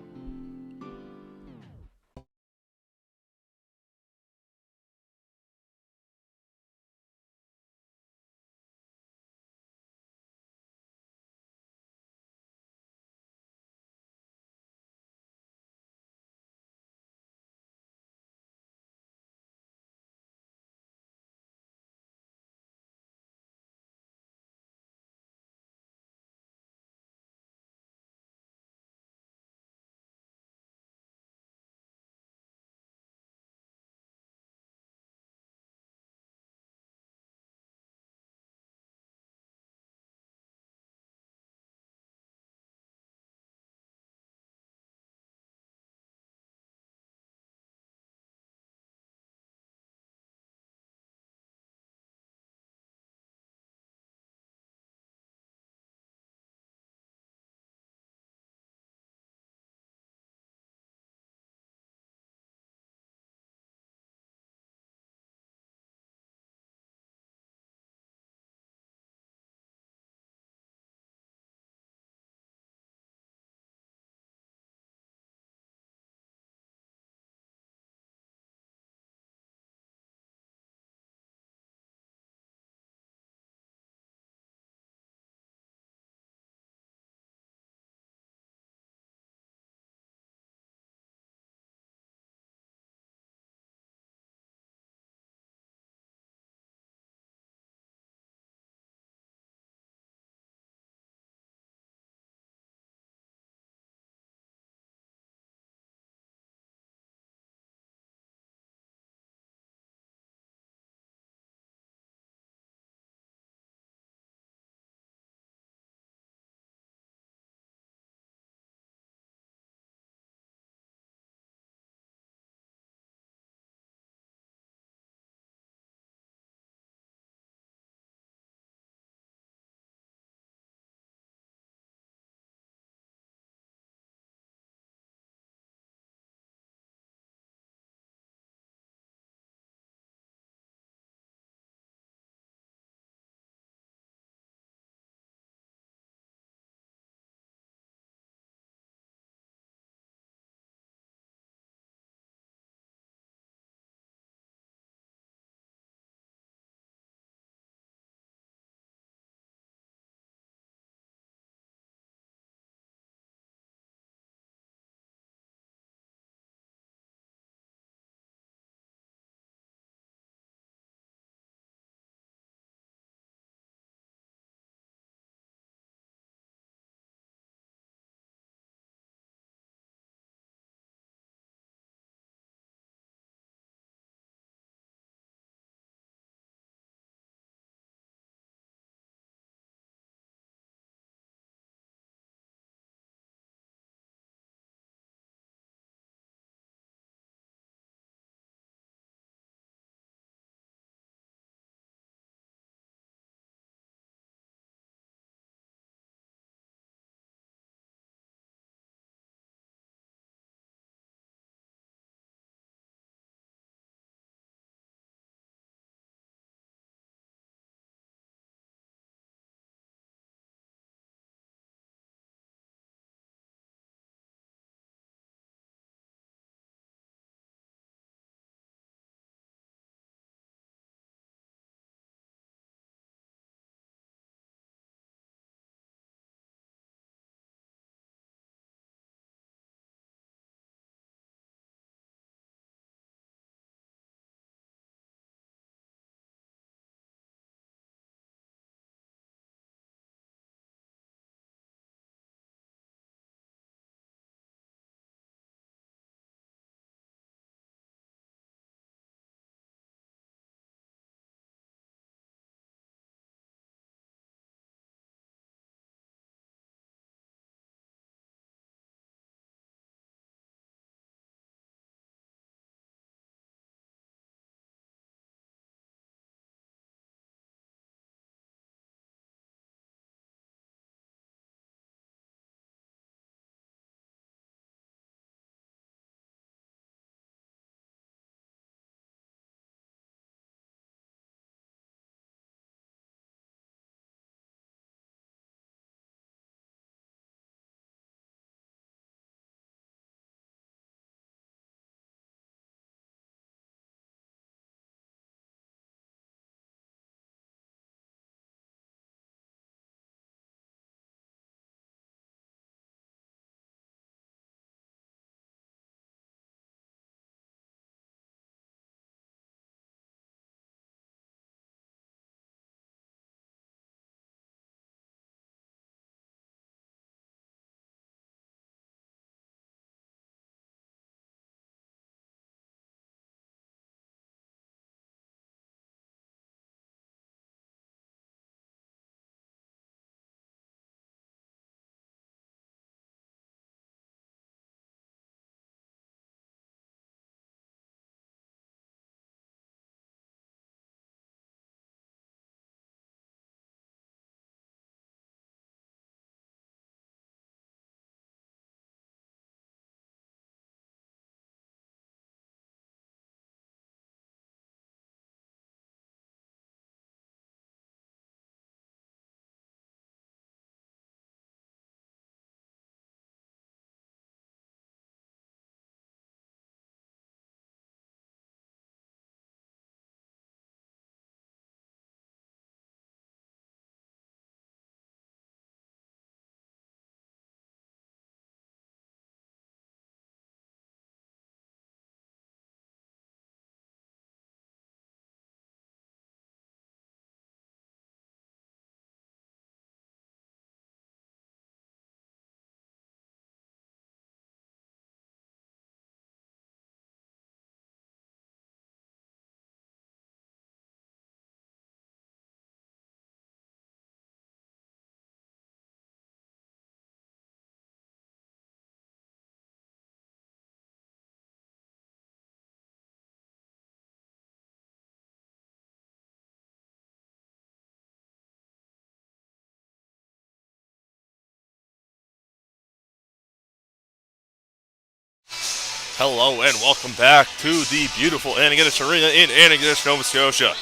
Hello and welcome back to the beautiful Antigonish Arena in Antigonish, Nova Scotia.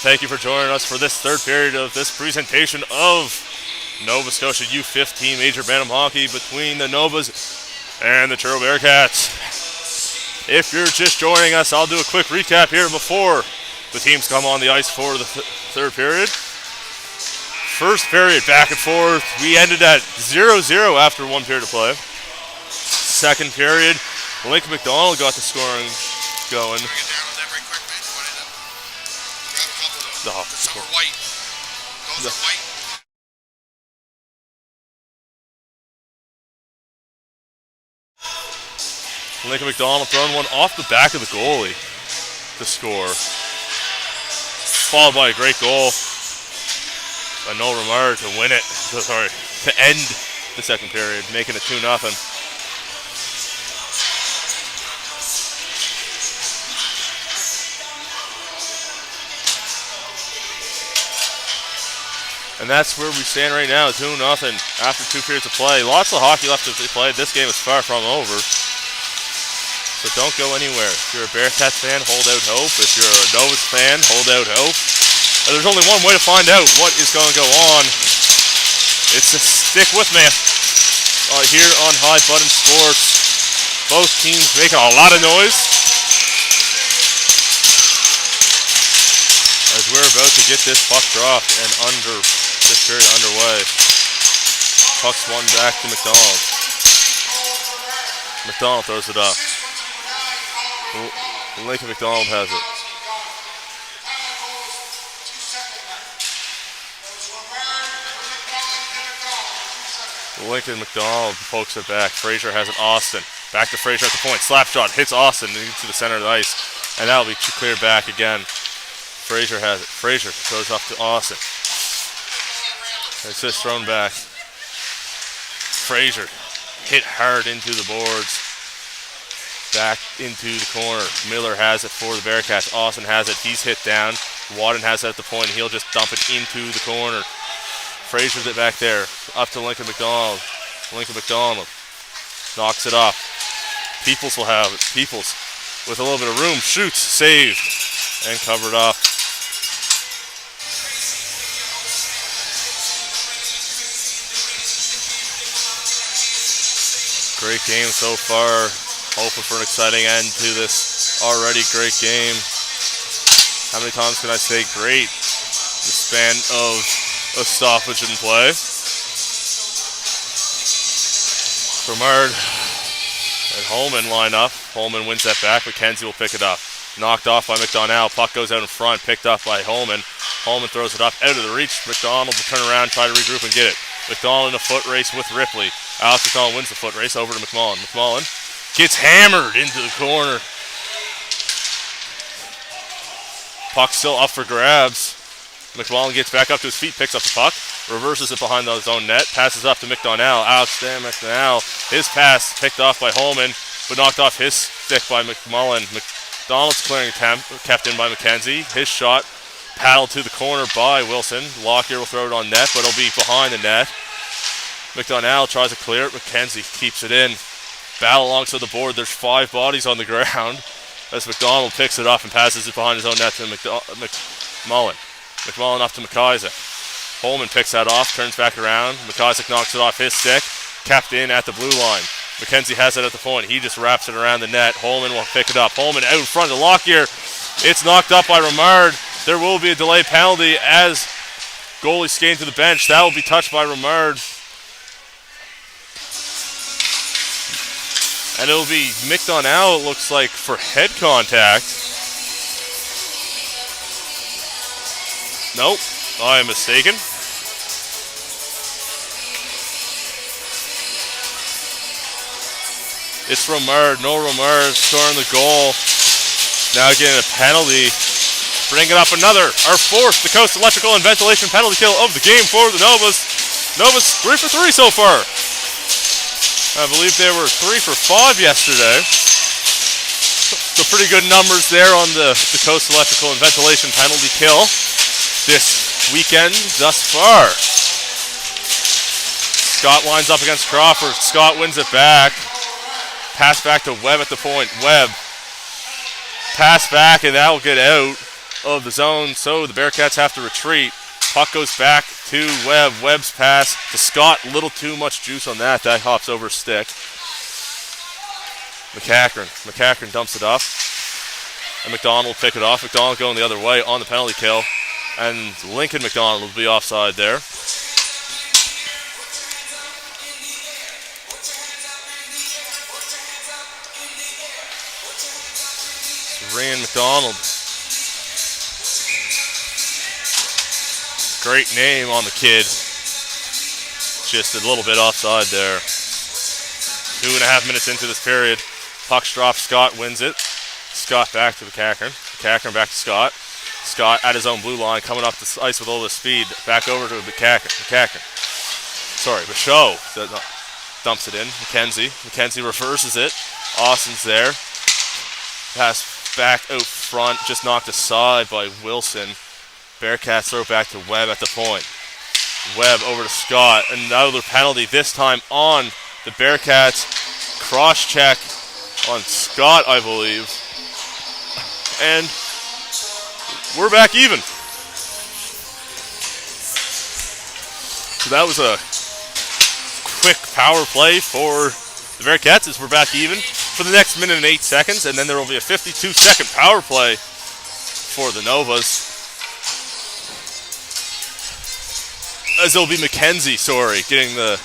Thank you for joining us for this third period of this presentation of Nova Scotia U15 Major Bantam Hockey between the Novas and the Truro Bearcats. If you're just joining us, I'll do a quick recap here before the teams come on the ice for the third period. First period, back and forth. We ended at 0-0 after one period of play. Second period, Lincoln McDonald got the scoring going. Bring it down on them right quick, man. You want to grab a couple of them. No. Some are white. Those are white. Lincoln McDonald throwing one off the back of the goalie to score. Followed by a great goal by Noel Romard to win it. To end the second period, making it 2-0. And that's where we stand right now, 2-0 after 2 periods of play. Lots of hockey left to be played. This game is far from over. So don't go anywhere. If you're a Bearcats fan, hold out hope. If you're a Novas fan, hold out hope. And there's only one way to find out what is going to go on. It's to stick with me here on High Button Sports. Both teams making a lot of noise as we're about to get this puck dropped and this period underway. Puck's one back to McDonald. McDonald throws it up. Lincoln McDonald has it. Lincoln McDonald pokes it back. Fraser has it. Austin. Back to Fraser at the point. Slap shot hits Austin into the center of the ice. And that'll be cleared back again. Fraser has it. Fraser throws off to Austin. It's just thrown back. Fraser hit hard into the boards. Back into the corner. Miller has it for the Bearcats. Austin has it. He's hit down. Wadden has it at the point. He'll just dump it into the corner. Fraser's it back there. Up to Lincoln McDonald. Lincoln McDonald knocks it off. Peoples will have it. Peoples with a little bit of room. Shoots. Saved. And covered up. Great game so far. Hoping for an exciting end to this already great game. How many times can I say great? The span of a stoppage in play. Romard and Holman line up. Holman wins that back. McKenzie will pick it up. Knocked off by McDonald. Puck goes out in front. Picked up by Holman. Holman throws it up out of the reach. McDonald will turn around, try to regroup and get it. McDonald in a foot race with Ripley. Alex McDonald wins the foot race over to McMullen. McMullen gets hammered into the corner. Puck still up for grabs. McMullen gets back up to his feet, picks up the puck, reverses it behind his own net, passes up to McDonald. Alex McDonald, his pass picked off by Holman, but knocked off his stick by McMullen. McDonald's clearing attempt, kept in by McKenzie. His shot paddled to the corner by Wilson. Lockyer will throw it on net, but it'll be behind the net. McDonald tries to clear it. McKenzie keeps it in. Battle alongside the board. There's 5 bodies on the ground as McDonald picks it up and passes it behind his own net to McMullen. McMullen off to McIsaac. Holman picks that off, turns back around. McIsaac knocks it off his stick. Kept in at the blue line. McKenzie has it at the point. He just wraps it around the net. Holman will pick it up. Holman out in front of Lockyer. It's knocked up by Romard. There will be a delay penalty as goalie skating to the bench. That will be touched by Romard. And it'll be McDonald, it looks like, for head contact. Nope, I am mistaken. It's Romard. No Romard scoring the goal. Now getting a penalty. Bringing up another, our 4th, the Coast Electrical and Ventilation penalty kill of the game for the Novas. Novas 3 for 3 so far. I believe they were 3 for 5 yesterday. So pretty good numbers there on the Coast Electrical and Ventilation penalty kill this weekend thus far. Scott lines up against Crawford. Scott wins it back. Pass back to Webb at the point. Webb. Pass back, and that will get out of the zone, so the Bearcats have to retreat. Puck goes back to Webb. Webb's pass to Scott. Little too much juice on that. That hops over a stick. McCachran dumps it up. And McDonald will pick it off. McDonald going the other way on the penalty kill. And Lincoln McDonald will be offside there. Ryan McDonald. Great name on the kid. Just a little bit offside there. 2.5 minutes into this period. Puck's dropped. Scott wins it. Scott back to McCachran. McCachran back to Scott. Scott at his own blue line, coming up the ice with all the speed. Back over to McCachran. Sorry, Michaud dumps it in. McKenzie reverses it. Austin's there. Pass back out front, just knocked aside by Wilson. Bearcats throw back to Webb at the point. Webb over to Scott. Another penalty, this time on the Bearcats. Cross check on Scott, I believe. And we're back even. So that was a quick power play for the Bearcats as we're back even for the next minute and 8 seconds, and then there will be a 52-second power play for the Novas. As it'll be McKenzie, getting the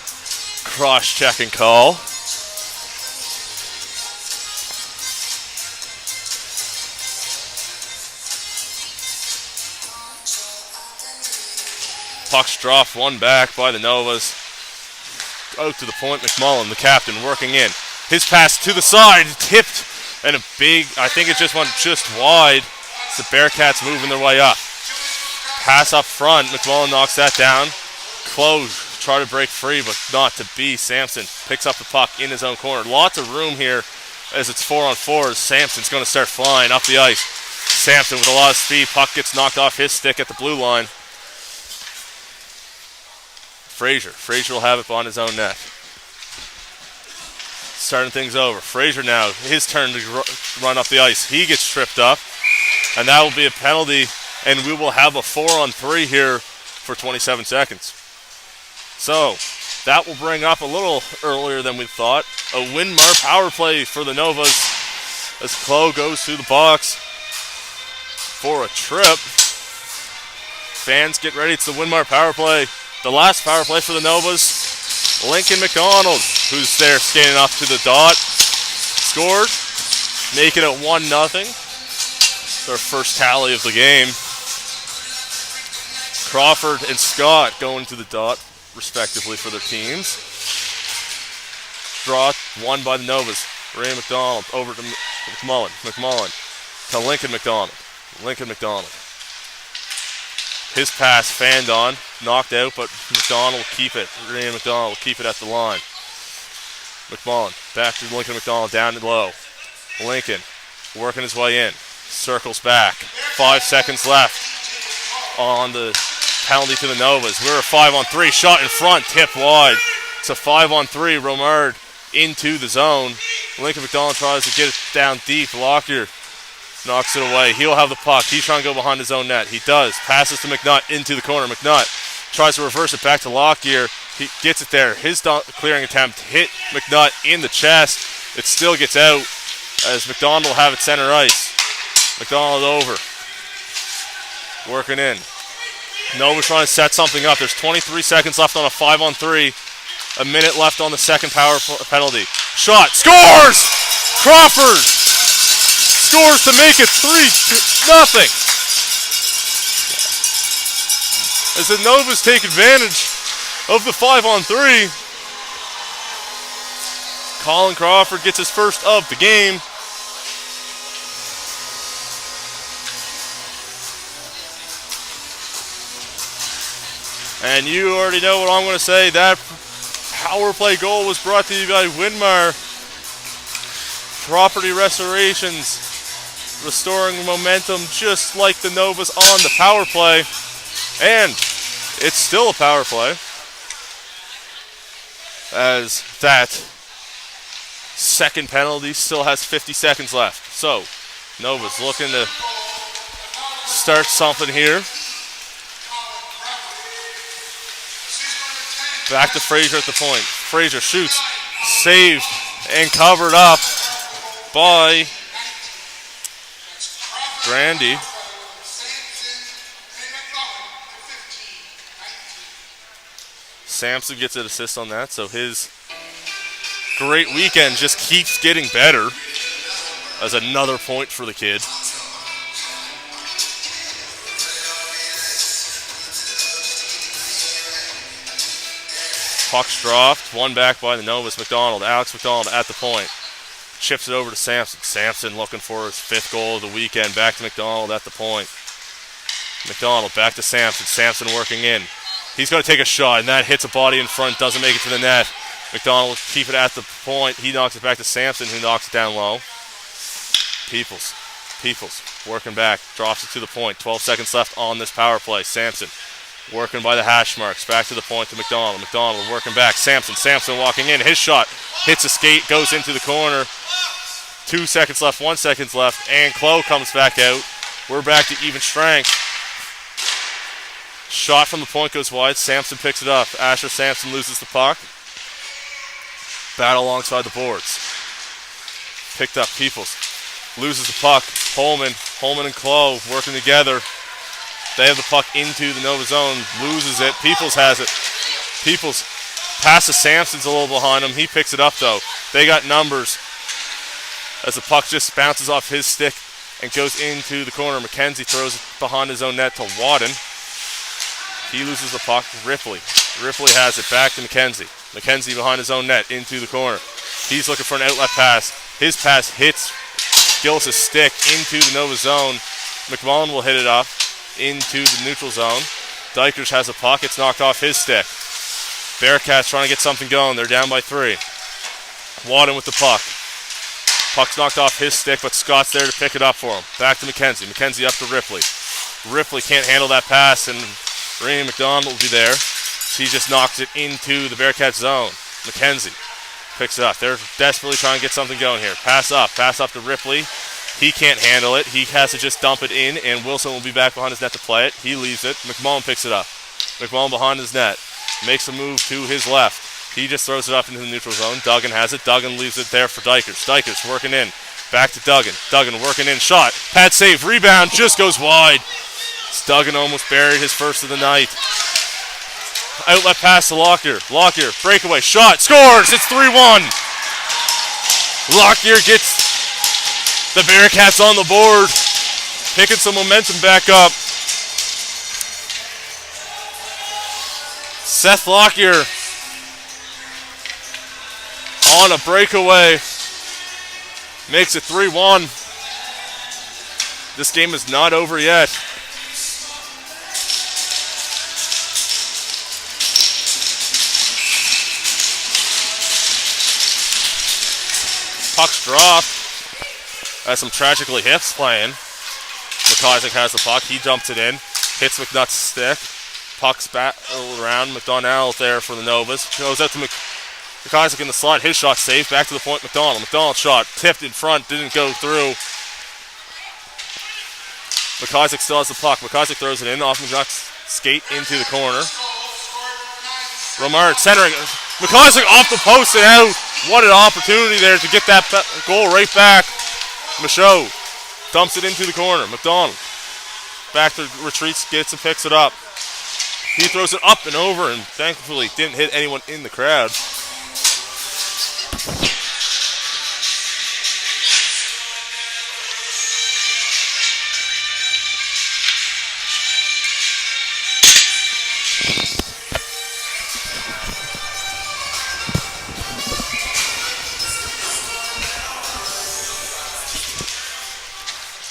cross-checking call. Puck's dropped, one back by the Novas. Out to the point, McMullen, the captain, working in. His pass to the side, tipped, and a big, I think it just went just wide. It's the Bearcats moving their way up. Pass up front, McMullen knocks that down. Close, try to break free, but not to be. Sampson picks up the puck in his own corner. Lots of room here as it's 4-on-4. Sampson's going to start flying up the ice. Sampson with a lot of speed. Puck gets knocked off his stick at the blue line. Frazier will have it on his own net. Starting things over. Frazier now, his turn to run up the ice. He gets tripped up, and that will be a penalty, and we will have a 4-on-3 here for 27 seconds. So, that will bring up a little earlier than we thought. A Winmar power play for the Novas as Clough goes through the box for a trip. Fans get ready. It's the Winmar power play. The last power play for the Novas. Lincoln McDonald, who's there skating up to the dot, scored, making it 1-0. Their first tally of the game. Crawford and Scott going to the dot, respectively, for their teams. Draw won by the Novas. Ray McDonald over to McMullen. McMullen to Lincoln McDonald. His pass fanned on, knocked out, but McDonald will keep it. Ray McDonald will keep it at the line. McMullen back to Lincoln McDonald, down and low. Lincoln working his way in, circles back. 5 seconds left on the penalty to the Novas. We're a 5-on-3, shot in front, tipped wide. It's a 5-on-3, Romard into the zone. Lincoln McDonald tries to get it down deep. Lockyer knocks it away. He'll have the puck. He's trying to go behind his own net. He does. Passes to McNutt into the corner. McNutt tries to reverse it back to Lockyer. He gets it there. His clearing attempt hit McNutt in the chest. It still gets out as McDonald will have it center ice. McDonald over. Working in. Nova's trying to set something up. There's 23 seconds left on a 5-on-3. A minute left on the second power penalty. Shot. Scores! Crawford scores to make it 3-0. As the Novas take advantage of the 5-on-3. Colin Crawford gets his first of the game. And you already know what I'm going to say. That power play goal was brought to you by Winmar Property Restorations, restoring momentum just like the Novas on the power play. And it's still a power play, as that second penalty, still has 50 seconds left. So, Nova's looking to start something here. Back to Frazier at the point. Frazier shoots, saved, and covered up by Grandy. Sampson gets an assist on that, so his great weekend just keeps getting better as another point for the kid. Puck's dropped, one back by the Novus. McDonald, Alex McDonald at the point. Chips it over to Sampson. Sampson looking for his 5th goal of the weekend. Back to McDonald at the point. McDonald back to Sampson. Sampson working in. He's going to take a shot, and that hits a body in front, doesn't make it to the net. McDonald will keep it at the point. He knocks it back to Sampson, who knocks it down low. Peoples working back, drops it to the point. 12 seconds left on this power play. Sampson working by the hash marks. Back to the point to McDonald. McDonald working back. Sampson walking in. His shot hits a skate, goes into the corner. 2 seconds left, 1 second left, and Chloe comes back out. We're back to even strength. Shot from the point goes wide. Sampson picks it up. Asher Sampson loses the puck. Battle alongside the boards. Picked up. Peoples loses the puck. Holman and Chloe working together. They have the puck into the Nova zone. Loses it. Peoples has it. Peoples passes Sampson's a little behind him. He picks it up though. They got numbers as the puck just bounces off his stick and goes into the corner. McKenzie throws it behind his own net to Wadden. He loses the puck. Ripley has it back to McKenzie. McKenzie behind his own net into the corner. He's looking for an outlet pass. His pass hits Gillis' stick into the Nova zone. McMullen will hit it up into the neutral zone. Dykers has a puck. It's knocked off his stick. Bearcats trying to get something going. They're down by 3. Wadden with the puck. Puck's knocked off his stick, but Scott's there to pick it up for him. Back to McKenzie. McKenzie up to Ripley. Ripley can't handle that pass, and Rainey McDonald will be there. He just knocks it into the Bearcats zone. McKenzie picks it up. They're desperately trying to get something going here. Pass up to Ripley. He can't handle it. He has to just dump it in, and Wilson will be back behind his net to play it. He leaves it. McMullen picks it up. McMullen behind his net. Makes a move to his left. He just throws it up into the neutral zone. Duggan has it. Duggan leaves it there for Dykers. Dykers working in. Back to Duggan. Duggan working in. Shot. Pad save. Rebound. Just goes wide. Duggan almost buried his first of the night. Outlet pass to Lockyer. Lockyer. Breakaway. Shot. Scores. It's 3-1. Lockyer gets the Bearcats on the board. Picking some momentum back up. Seth Lockyer on a breakaway. Makes it 3-1. This game is not over yet. Puck's dropped. As some tragically hips playing. McIsaac has the puck. He dumps it in. Hits McNutt's stick. Puck's back around. McDonald there for the Novas. Goes out to McIsaac in the slot. His shot saved. Back to the point. McDonald shot. Tipped in front. Didn't go through. McIsaac still has the puck. McIsaac throws it in. Off McNutt's skate into the corner. Romard centering. McIsaac off the post and out. What an opportunity there to get that goal right back. Michaud dumps it into the corner. McDonald back to retreats, gets and picks it up. He throws it up and over and thankfully didn't hit anyone in the crowd.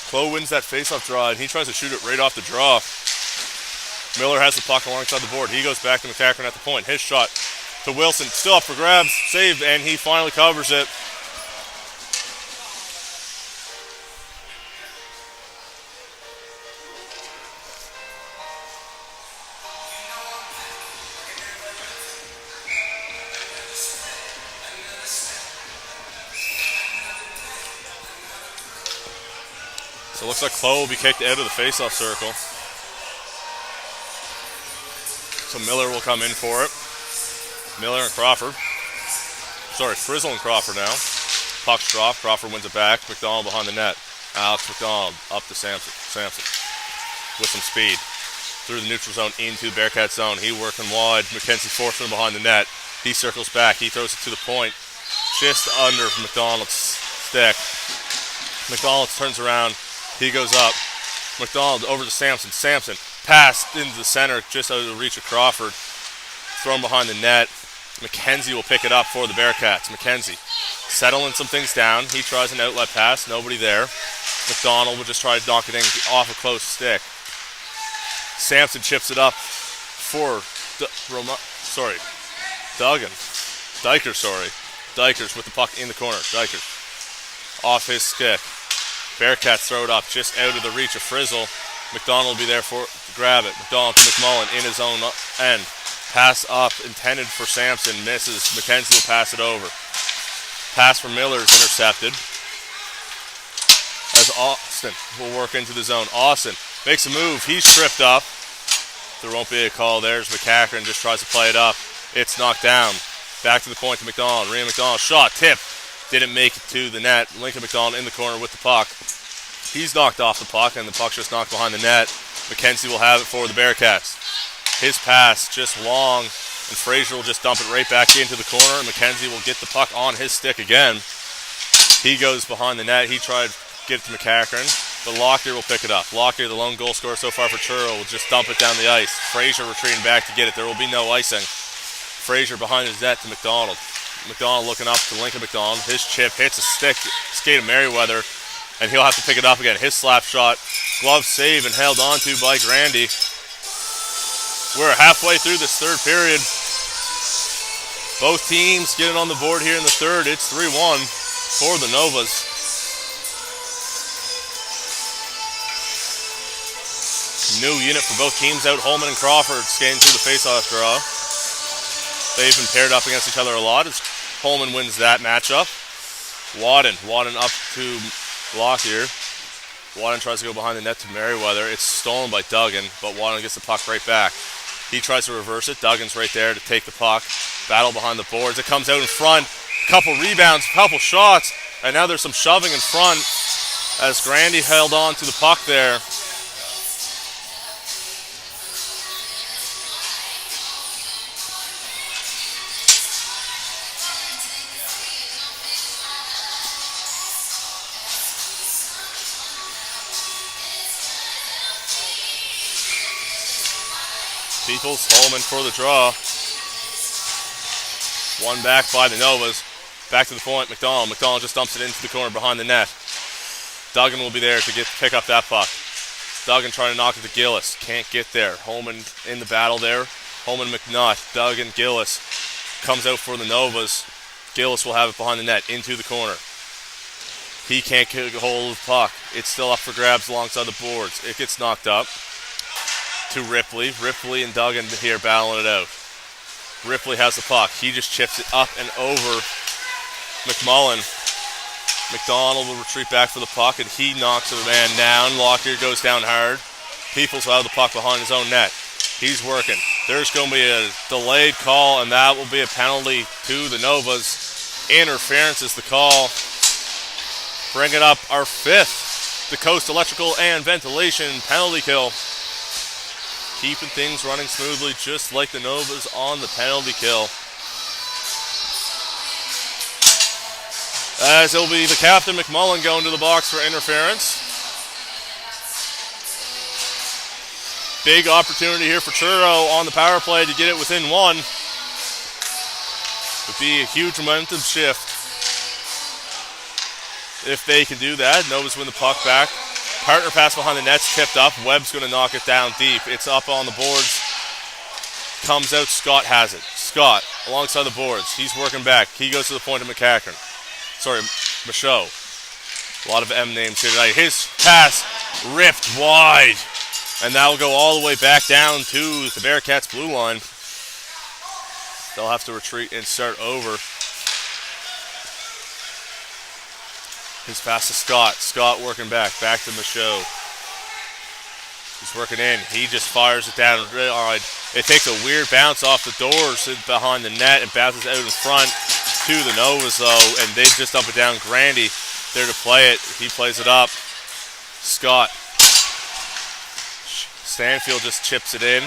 Chloe wins that faceoff draw, and he tries to shoot it right off the draw. Miller has the puck alongside the board. He goes back to McCaffrey at the point. His shot to Wilson, still up for grabs, saved, and he finally covers it. So it looks like Chloe will be kicked out of the face-off circle. So Miller will come in for it. Miller and Crawford. Sorry, Frizzle and Crawford now. Puck's dropped. Crawford wins it back. McDonald behind the net. Alex McDonald up to Sampson. Sampson with some speed. Through the neutral zone into the Bearcat zone. He working wide. Mackenzie Forsman behind the net. He circles back. He throws it to the point. Just under McDonald's stick. McDonald turns around. He goes up. McDonald over to Sampson. Sampson passed into the center just out of the reach of Crawford. Thrown behind the net. Mackenzie will pick it up for the Bearcats. Mackenzie settling some things down. He tries an outlet pass. Nobody there. McDonald will just try to knock it in off a close stick. Sampson chips it up for Duggan. Dykers with the puck in the corner. Dykers off his stick. Bearcats throw it up just out of the reach of Frizzle. McDonald will be there to grab it. McDonald to McMullen in his own end. Pass up intended for Sampson. Misses. Mackenzie will pass it over. Pass from Miller is intercepted. As Austin will work into the zone. Austin makes a move. He's tripped up. There won't be a call. There's McCackern. Just tries to play it up. It's knocked down. Back to the point to McDonald. Ryan McDonald shot. Tip. Didn't make it to the net. Lincoln McDonald in the corner with the puck. He's knocked off the puck, and the puck's just knocked behind the net. Mackenzie will have it for the Bearcats. His pass just long, and Frazier will just dump it right back into the corner, and Mackenzie will get the puck on his stick again. He goes behind the net. He tried to get it to McCackern, but Lockyer will pick it up. Lockyer, the lone goal scorer so far for Truro, will just dump it down the ice. Frazier retreating back to get it. There will be no icing. Frazier behind his net to McDonald. McDonald looking up to Lincoln McDonald. His chip hits a skate of Merriweather, and he'll have to pick it up again. His slap shot, glove save, and held onto by Grandy. We're halfway through this third period. Both teams getting on the board here in the third. It's 3-1 for the Novas. New unit for both teams out. Holman and Crawford skating through the face-off draw. They've been paired up against each other a lot as Holman wins that matchup. Wadden up to Lockyer. Wadden tries to go behind the net to Merriweather. It's stolen by Duggan, but Wadden gets the puck right back. He tries to reverse it. Duggan's right there to take the puck. Battle behind the boards. It comes out in front. Couple rebounds, couple shots, and now there's some shoving in front as Grandy held on to the puck there. Peoples, Holman for the draw. One back by the Novas. Back to the point, McDonald. McDonald just dumps it into the corner behind the net. Duggan will be there to pick up that puck. Duggan trying to knock it to Gillis. Can't get there. Holman in the battle there. Holman, McNutt, Duggan, Gillis. Comes out for the Novas. Gillis will have it behind the net, into the corner. He can't get a hold of the puck. It's still up for grabs alongside the boards. It gets knocked up to Ripley. Ripley and Duggan here battling it out. Ripley has the puck. He just chips it up and over McMullen. McDonald will retreat back for the puck, and he knocks a man down. Lockyer goes down hard. Peoples will have the puck behind his own net. He's working. There's going to be a delayed call, and that will be a penalty to the Novas. Interference is the call. Bringing up our fifth, the Coast Electrical and Ventilation penalty kill. Keeping things running smoothly, just like the Novas on the penalty kill. As it'll be the captain, McMullen, going to the box for interference. Big opportunity here for Truro on the power play to get it within one. Would be a huge momentum shift if they can do that. Novas win the puck back. Partner pass behind the net's tipped up. Webb's going to knock it down deep. It's up on the boards. Comes out. Scott has it. Scott alongside the boards. He's working back. He goes to the point of McCackern. Sorry, Michaud. A lot of M names here tonight. His pass ripped wide. And that will go all the way back down to the Bearcats' blue line. They'll have to retreat and start over. His pass to Scott. Scott working back to Michaud. He's working in. He just fires it down. All right. It takes a weird bounce off the doors behind the net and bounces out in front to the Novas, though, and they just dump it down. Grandy there to play it. He plays it up. Scott. Stanfield just chips it in.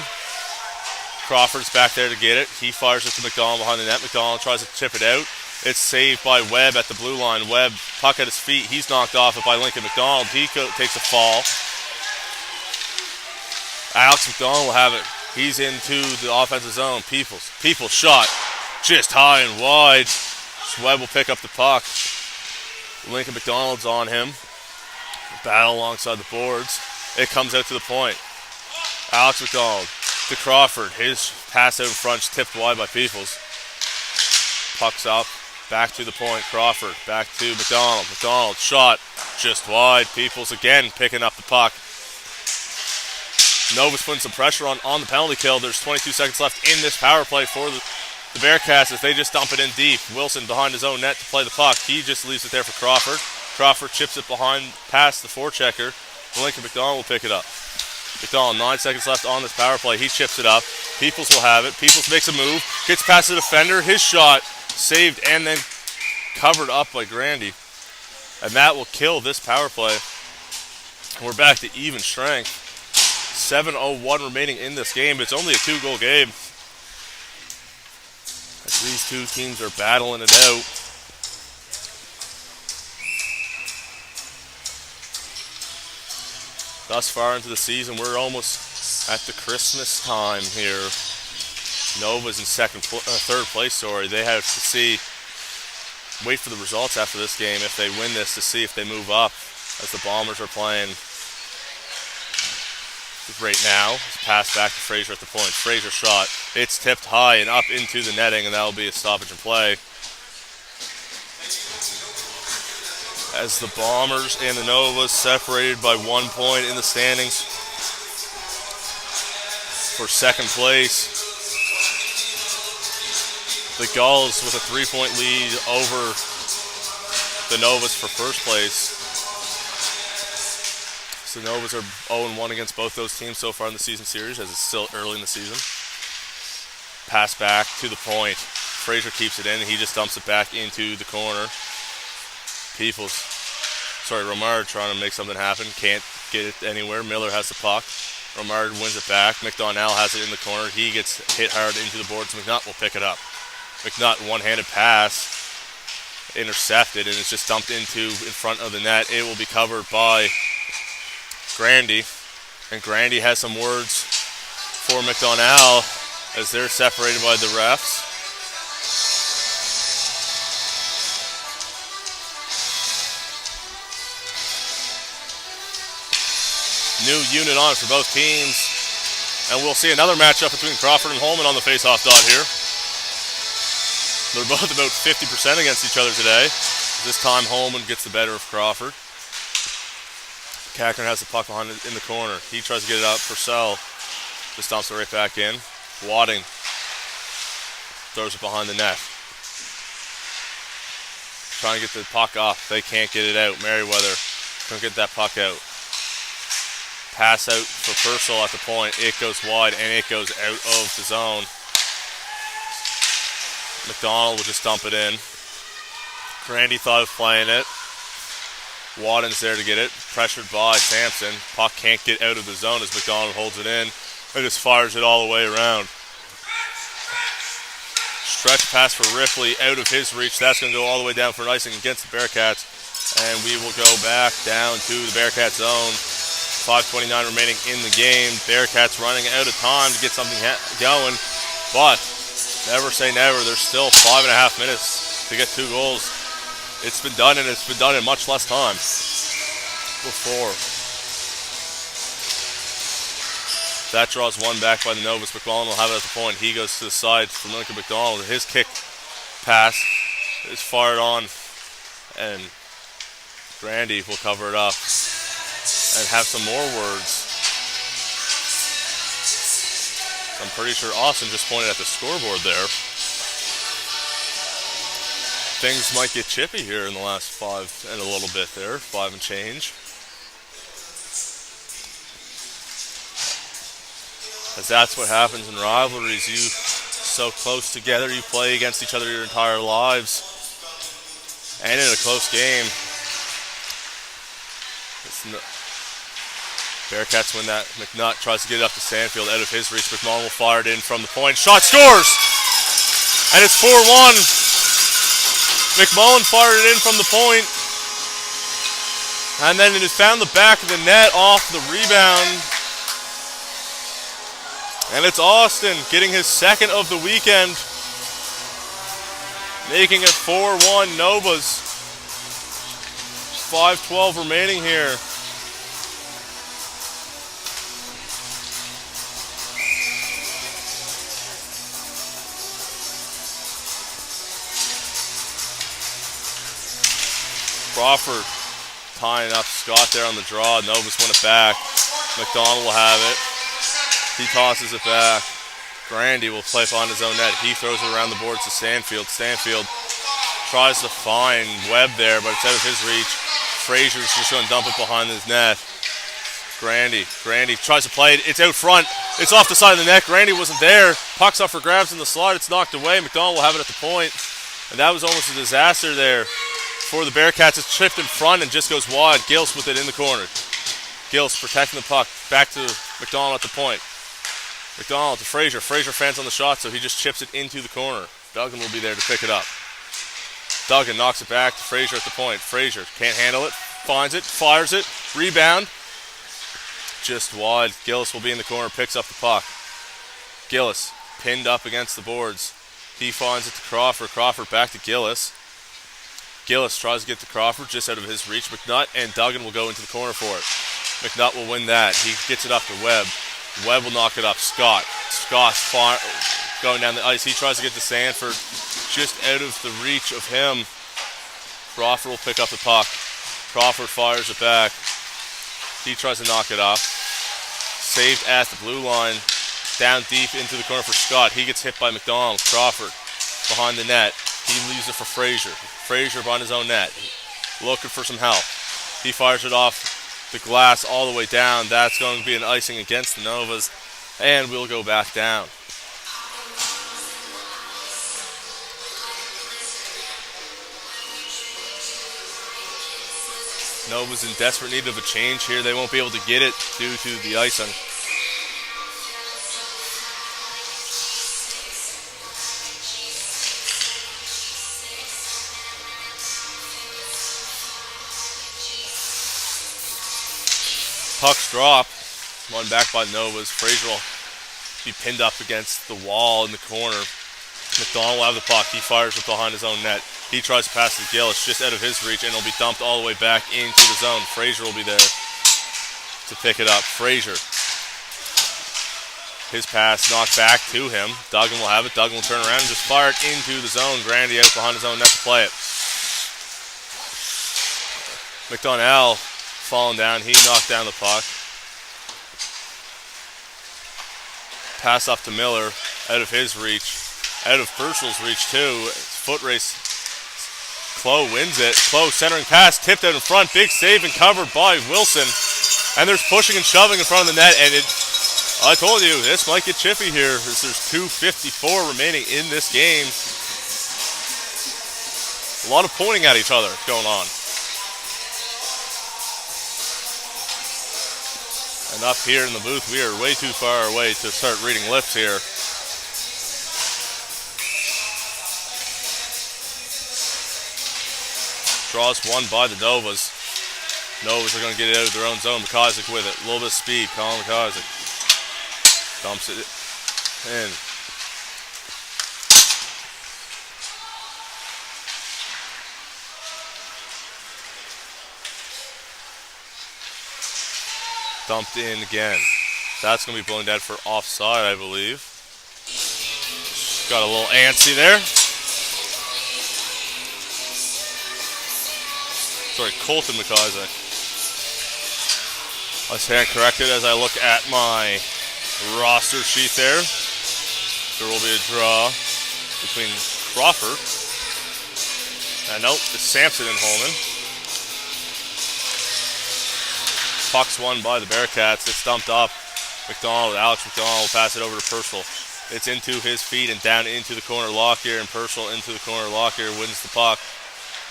Crawford's back there to get it. He fires it to McDonald behind the net. McDonald tries to chip it out. It's saved by Webb at the blue line. Webb, puck at his feet. He's knocked off it by Lincoln McDonald. He takes a fall. Alex McDonald will have it. He's into the offensive zone. Peoples shot just high and wide. Webb will pick up the puck. Lincoln McDonald's on him. Battle alongside the boards. It comes out to the point. Alex McDonald to Crawford. His pass out in front is tipped wide by Peoples. Puck's up. Back to the point. Crawford. Back to McDonald. McDonald shot just wide. Peoples again picking up the puck. Nova's putting some pressure on the penalty kill. There's 22 seconds left in this power play for the Bearcats as they just dump it in deep. Wilson behind his own net to play the puck. He just leaves it there for Crawford. Crawford chips it behind past the forechecker. Lincoln McDonald will pick it up. McDonald, 9 seconds left on this power play. He chips it up. Peoples will have it. Peoples makes a move. Gets past the defender. His shot saved and then covered up by Grandy. And that will kill this power play. We're back to even strength. 7:01 remaining in this game. It's only a 2-goal game. As these two teams are battling it out. Thus far into the season, we're almost at the Christmas time here. Nova's in third place. They have to wait for the results after this game if they win this to see if they move up as the Bombers are playing. Right now, it's passed back to Fraser at the point. Fraser shot. It's tipped high and up into the netting, and that'll be a stoppage in play. As the Bombers and the Novas separated by 1 point in the standings for second place. The Gulls with a 3-point lead over the Novas for first place. So Novas are 0-1 against both those teams so far in the season series, as it's still early in the season. Pass back to the point. Fraser keeps it in. He just dumps it back into the corner. Romard trying to make something happen. Can't get it anywhere. Miller has the puck. Romard wins it back. McDonnell has it in the corner. He gets hit hard into the boards. McNutt will pick it up. McNutt, one-handed pass. Intercepted, and it's just dumped in front of the net. It will be covered by Grandy, and Grandy has some words for McDonnell as they're separated by the refs. New unit on for both teams, and we'll see another matchup between Crawford and Holman on the face-off dot here. They're both about 50% against each other today. This time Holman gets the better of Crawford. Kackner has the puck behind in the corner. He tries to get it up. Purcell just dumps it right back in. Wadding throws it behind the net. Trying to get the puck off. They can't get it out. Merriweather couldn't get that puck out. Pass out for Purcell at the point. It goes wide and it goes out of the zone. McDonald will just dump it in. Grandy thought of playing it. Wadden's there to get it. Pressured by Sampson. Puck can't get out of the zone as McDonald holds it in. And just fires it all the way around. Stretch pass for Ripley out of his reach. That's going to go all the way down for an icing against the Bearcats. And we will go back down to the Bearcats zone. 5:29 remaining in the game. Bearcats running out of time to get something going. But never say never. There's still 5.5 minutes to get 2 goals. It's been done, and it's been done in much less time before. That draws one back by the Novas. McClellan will have it at the point. He goes to the side from Lincoln McDonald. His kick pass is fired on, and Grandy will cover it up and have some more words. I'm pretty sure Austin just pointed at the scoreboard there. things might get chippy here in the last 5 and a little bit there, 5 and change. As that's what happens in rivalries. You so close together, you play against each other your entire lives. And in a close game, Bearcats win that. McNutt tries to get it up to Sandfield out of his reach. McMullen will fire it in from the point. Shot scores! And it's 4-1. McMullen fired it in from the point. And then it has found the back of the net off the rebound. And it's Austin getting his second of the weekend, making it 4-1 Novas. 5:12 remaining here. Crawford tying up Scott there on the draw. Novas win it back. McDonald will have it. He tosses it back. Grandy will play on his own net. He throws it around the boards to Stanfield. Stanfield tries to find Webb there, but it's out of his reach. Frazier's just going to dump it behind his net. Grandy tries to play it. It's out front. It's off the side of the net. Grandy wasn't there. Puck's up for grabs in the slot. It's knocked away. McDonald will have it at the point. And that was almost a disaster there for the Bearcats. It's chipped in front and just goes wide. Gills with it in the corner. Gills protecting the puck. Back to McDonald at the point. McDonald to Frazier. Frazier fans on the shot, so he just chips it into the corner. Duggan will be there to pick it up. Duggan knocks it back to Frazier at the point. Frazier can't handle it. Finds it. Fires it. Rebound. Just wide. Gillis will be in the corner. Picks up the puck. Gillis pinned up against the boards. He finds it to Crawford. Crawford back to Gillis. Gillis tries to get to Crawford just out of his reach. McNutt and Duggan will go into the corner for it. McNutt will win that. He gets it up to Webb. Webb will knock it up. Scott's going down the ice. He tries to get to Sanford. Just out of the reach of him. Crawford will pick up the puck. Crawford fires it back. He tries to knock it off. Saved at the blue line. Down deep into the corner for Scott. He gets hit by McDonald. Crawford behind the net. He leaves it for Frazier. Frazier behind his own net. Looking for some help. He fires it off the glass all the way down. That's going to be an icing against the Novas, and we'll go back down. Novas in desperate need of a change here. They won't be able to get it due to the icing. Puck's drop. One back by Novas. Frazier will be pinned up against the wall in the corner. McDonald will have the puck. He fires it behind his own net. He tries to pass to Gillis just out of his reach, and it'll be dumped all the way back into the zone. Frazier will be there to pick it up. Frazier. His pass knocked back to him. Duggan will have it. Duggan will turn around and just fire it into the zone. Grandy out behind his own net to play it. McDonnell falling down. He knocked down the puck. Pass up to Miller. Out of his reach. Out of Purcell's reach too. Foot race. Clough wins it. Clough centering pass. Tipped out in front. Big save and covered by Wilson. And there's pushing and shoving in front of the net. And I told you, this might get chippy here. There's 2:54 remaining in this game. A lot of pointing at each other going on. And up here in the booth, we are way too far away to start reading lips here. Draws one by the Novas. Novas are going to get it out of their own zone. McIsaac with it. A little bit of speed. Colin McIsaac dumps it in. Dumped in again. That's going to be blown dead for offside, I believe. Got a little antsy there. Sorry, Colton McIsaac. I stand corrected as I look at my roster sheet there. There will be a draw between Crawford Nope, it's Sampson and Holman. Puck's won by the Bearcats. It's dumped up. Alex McDonald will pass it over to Purcell. It's into his feet and down into the corner. Lockyer and Purcell into the corner. Lockyer wins the puck.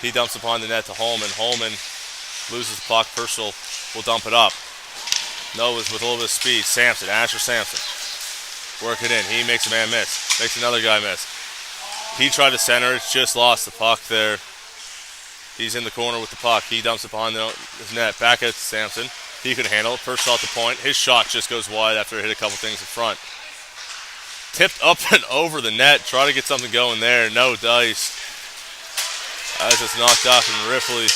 He dumps upon the net to Holman. Holman loses the puck. Purcell will dump it up. Nova's with a little bit of speed. Sampson, Asher Sampson. Work it in. He makes a man miss. Makes another guy miss. He tried to center it. Just lost the puck there. He's in the corner with the puck. He dumps upon his net. Back at Sampson. He could handle it. Purcell at the point. His shot just goes wide after it hit a couple things in front. Tipped up and over the net. Try to get something going there. No dice. As it's knocked off, and Ripley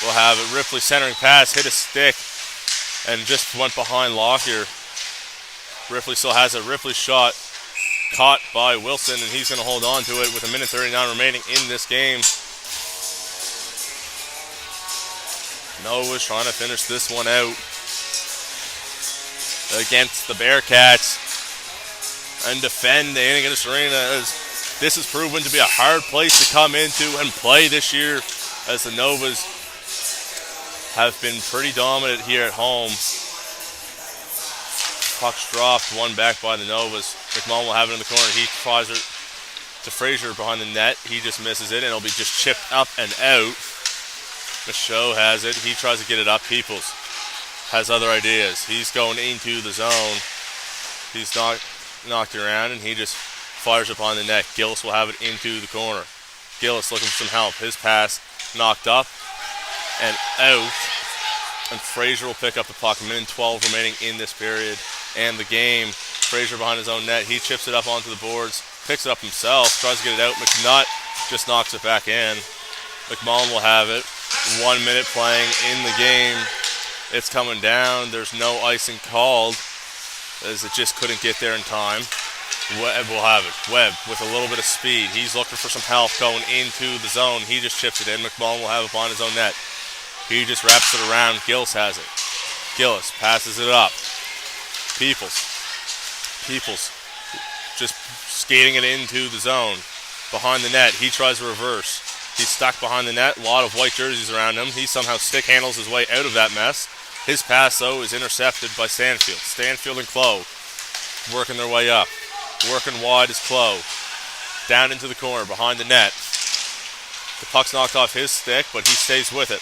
will have it. Ripley centering pass. Hit a stick. And just went behind Lockyer. Ripley still has it. Ripley shot. Caught by Wilson, and he's going to hold on to it with 1:39 remaining in this game. Nova's trying to finish this one out against the Bearcats and defend the Antigonish Arena, as this has proven to be a hard place to come into and play this year, as the Novas have been pretty dominant here at home. Puck's dropped, one back by the Novas. McMullen will have it in the corner. He fires it to Fraser behind the net. He just misses it, and it'll be just chipped up and out. Michaud has it. He tries to get it up. Peoples has other ideas. He's going into the zone. He's knocked around, and he just fires upon the net. Gillis will have it into the corner. Gillis looking for some help. His pass knocked up and out, and Fraser will pick up the puck. 1:12 remaining in this period and the game. Fraser behind his own net. He chips it up onto the boards, picks it up himself, tries to get it out. McNutt just knocks it back in. McMullen will have it. 1 minute playing in the game. It's coming down. There's no icing called, as it just couldn't get there in time. Webb will have it. Webb with a little bit of speed. He's looking for some help going into the zone. He just chips it in. McMullen will have it upon his own net. He just wraps it around. Gillis has it. Gillis passes it up. Peoples just skating it into the zone. Behind the net. He tries to reverse. He's stuck behind the net. A lot of white jerseys around him. He somehow stick handles his way out of that mess. His pass, though, is intercepted by Stanfield. Stanfield and Clough working their way up. Working wide is Clough. Down into the corner, behind the net. The puck's knocked off his stick, but he stays with it.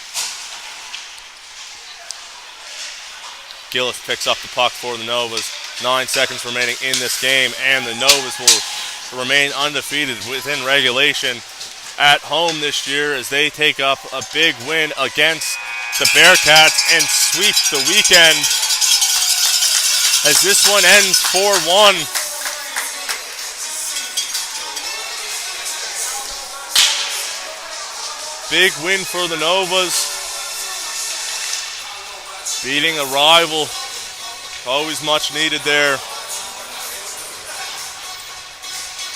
Gillis picks up the puck for the Novas. 9 seconds remaining in this game, and the Novas will remain undefeated within regulation at home this year, as they take up a big win against the Bearcats and sweep the weekend, as this one ends 4-1. Big win for the Novas, beating a rival. Always much needed there.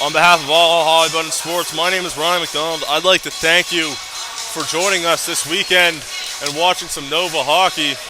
On behalf of all High Abundance Sports, my name is Ryan McDonald. I'd like to thank you for joining us this weekend and watching some Nova hockey.